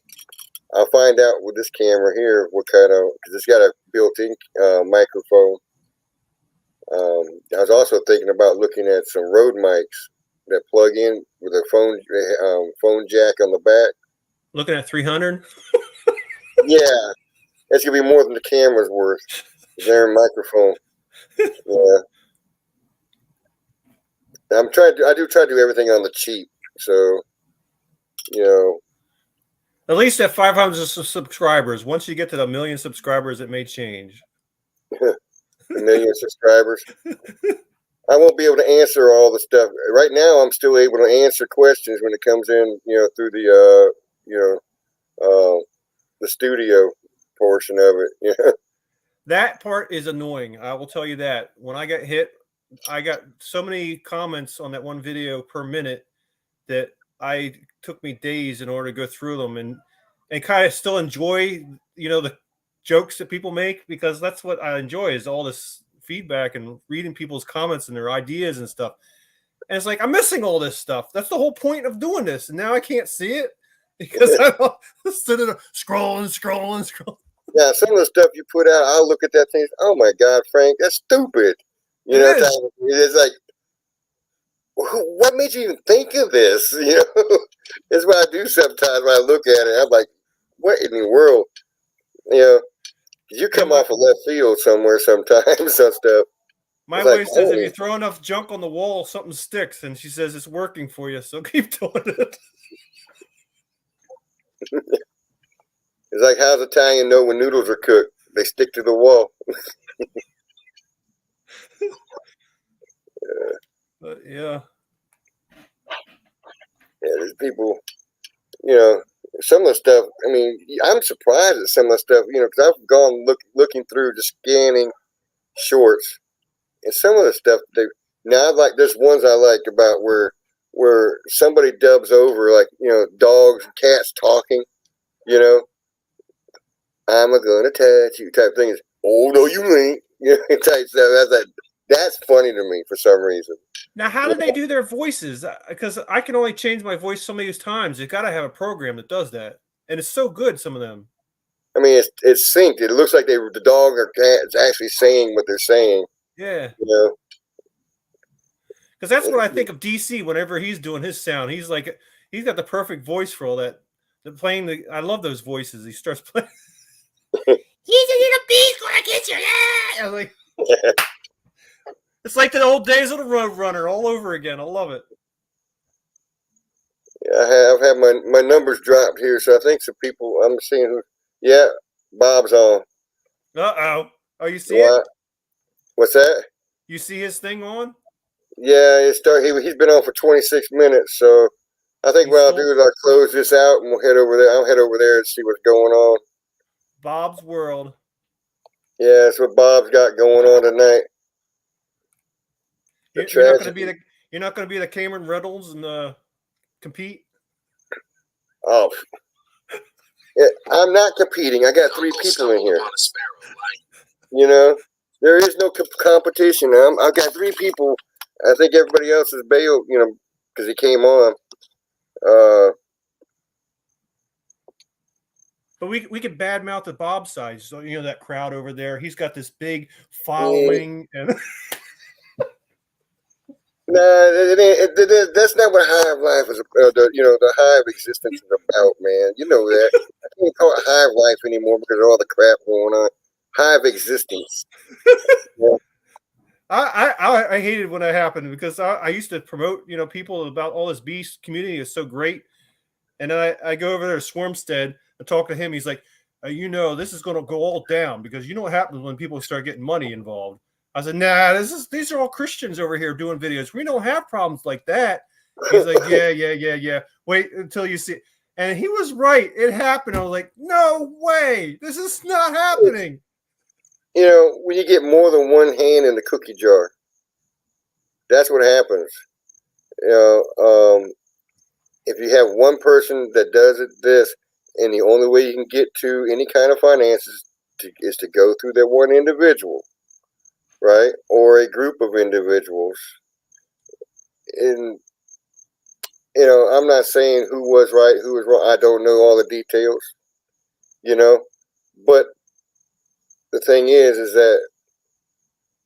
I'll find out with this camera here what kind of, because it's got a built-in microphone. I was also thinking about looking at some Rode mics that plug in with a phone jack on the back. Looking at 300. Yeah, it's gonna be more than the camera's worth. Their microphone. Yeah, I do try to do everything on the cheap. So, you know, At least at 500 subscribers. Once you get to the 1,000,000 subscribers, it may change. a million subscribers. I won't be able to answer all the stuff right now. I'm still able to answer questions when it comes in, through the studio portion of it. Yeah. That part is annoying. I will tell you that. When I got hit, I got so many comments on that one video per minute that I took me days in order to go through them and kind of still enjoy, the jokes that people make, because that's what I enjoy, is all this feedback and reading people's comments and their ideas and stuff. And it's like, I'm missing all this stuff. That's the whole point of doing this. And now I can't see it because I'm sitting there scrolling. Yeah, some of the stuff you put out, I'll look at that thing. Oh my God, Frank, that's stupid. It is. It's like, what made you even think of this? That's what I do sometimes when I look at it. I'm like, what in the world? You come off a left field somewhere sometimes, some stuff. My wife says if you throw enough junk on the wall, something sticks, and she says it's working for you, so keep doing it. It's like, how's Italian know when noodles are cooked? They stick to the wall. But yeah. Yeah, there's people, some of the stuff, I mean, I'm surprised at some of the stuff, because I've gone looking through, just scanning shorts, and some of the stuff, now there's ones I like about where somebody dubs over, like, dogs and cats talking, I'm gonna touch you type things. Oh, no, you ain't, type stuff. That's funny to me for some reason. Now, how do they do their voices? Because I can only change my voice so many times. You got to have a program that does that, and it's so good. Some of them. I mean, it's synced. It looks like the dog or cat is actually saying what they're saying. Yeah. Because that's what I think of DC whenever he's doing his sound. He's got the perfect voice for all that. I love those voices. He starts playing. He's a little beast gonna get you. Yeah. I was like. It's like the old days of the Roadrunner all over again. I love it. Yeah, I've had my numbers dropped here, so I think some people, I'm seeing who. Yeah, Bob's on. Oh, you see it? What's that? You see his thing on? Yeah, he's been on for 26 minutes, so I think what I'll do is I'll close this out and we'll head over there. I'll head over there and see what's going on. Bob's World. Yeah, that's what Bob's got going on tonight. You're not going to be the Cameron Reynolds and compete. Oh, yeah, I'm not competing. I got 3 people in here. There is no competition. I've got 3 people. I think everybody else is bailed. Because he came on. But we could badmouth the Bob side. So that crowd over there. He's got this big following and. Nah, that's not what Hive Life is. The Hive existence is about, man. You know that. I can't call it Hive Life anymore because of all the crap going on. Hive existence. Yeah. I hated when that happened because I used to promote people about all this beast community is so great, and then I go over there to Swarmstead and talk to him. He's like, this is going to go all down because what happens when people start getting money involved. I said, nah, these are all Christians over here doing videos. We don't have problems like that. He's like, yeah. Wait until you see. And he was right. It happened. I was like, no way. This is not happening. When you get more than one hand in the cookie jar, that's what happens. If you have one person that does this, and the only way you can get to any kind of finances is to go through that one individual. right? Or a group of individuals. And, I'm not saying who was right, who was wrong. I don't know all the details, you know. But the thing is that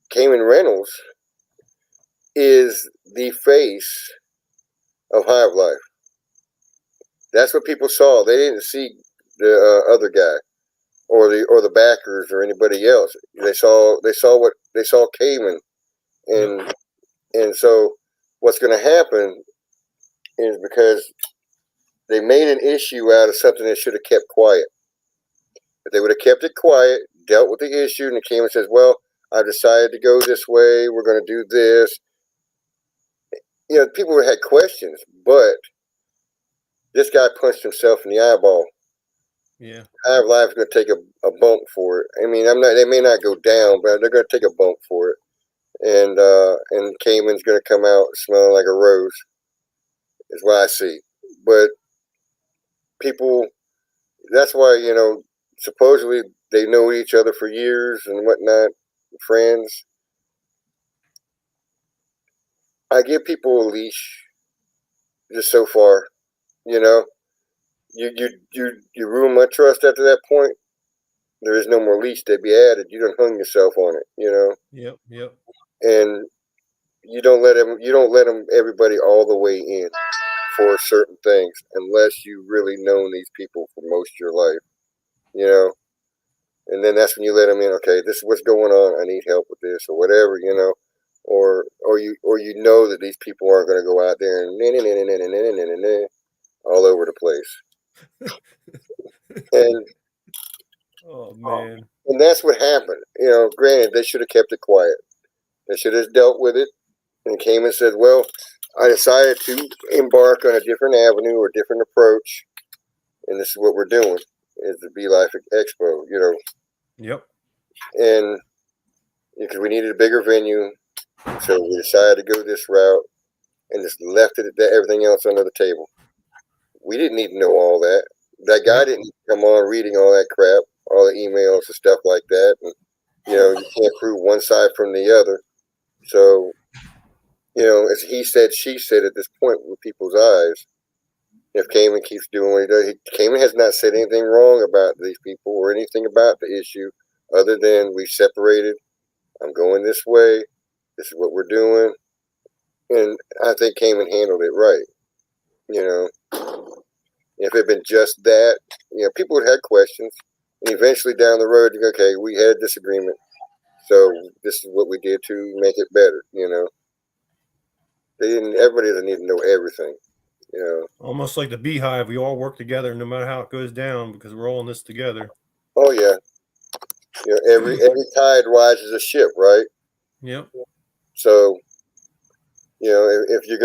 Cayman Reynolds is the face of Hive Life. That's what people saw. They didn't see the other guy or the backers or anybody else. They saw Cayman, and Yep. and so what's going to happen is because they made an issue out of something they should have kept quiet. If they would have kept it quiet, dealt with the issue, and Cayman says, "Well, I've decided to go this way. We're going to do this." People had questions, but this guy punched himself in the eyeball. Yeah. Hive Life's going to take a bump for it. I mean, I'm not. They may not go down, but they're going to take a bump for it. And Cayman's going to come out smelling like a rose. Is what I see. But people, that's why supposedly they know each other for years and whatnot, friends. I give people a leash just so far. You know, you ruin my trust after that point. There is no more leash to be added. You don't hung yourself on it. Yep. Yep. And you don't let them everybody all the way in for certain things unless you really known these people for most of your life. You know, and then that's when you let them in. Okay, this is what's going on. I need help with this or whatever. Or you know that these people aren't going to go out there and all over the place. And Oh man. and that's what happened. Granted, they should have kept it quiet. They should have dealt with it and came and said, "Well, I decided to embark on a different avenue or different approach, and this is what we're doing: is the Be Life Expo." Yep. And because we needed a bigger venue, so we decided to go this route and just left everything else under the table. We didn't need to know all that. That guy Yep. didn't come on reading all that crap, all the emails and stuff like that. And you can't prove one side from the other. So as he said, she said at this point with people's eyes. If Cayman keeps doing what he does, Cayman has not said anything wrong about these people or anything about the issue, other than we separated. I'm going this way. This is what we're doing, and I think Cayman handled it right. You know, if it had been just that, people would have had questions, and eventually down the road, you go, okay, we had a disagreement, so this is what we did to make it better. They didn't. Everybody doesn't need to know everything. Almost like the beehive, we all work together no matter how it goes down because we're all in this together. Oh yeah. Every tide rises a ship, right? Yep. So if you're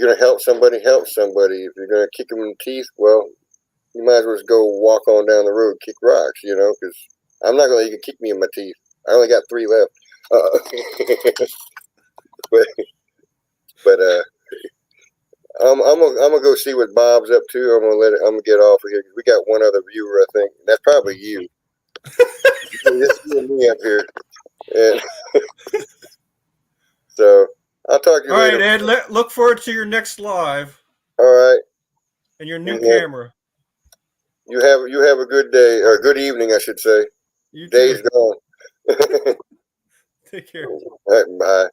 gonna help somebody, help somebody. If you're gonna kick them in the teeth, well, you might as well just go walk on down the road, kick rocks. Because I'm not gonna let you kick me in my teeth. I only got 3 left. But but I'm gonna go see what Bob's up to. I'm gonna get off of here. We got one other viewer, I think. That's probably you. It's you and me up here, and so I'll talk to you All right, later. Ed. Look forward to your next live All right. and your new Yeah. camera. You have a good day or good evening, I should say. You Day's too. gone. Take care. All right, bye.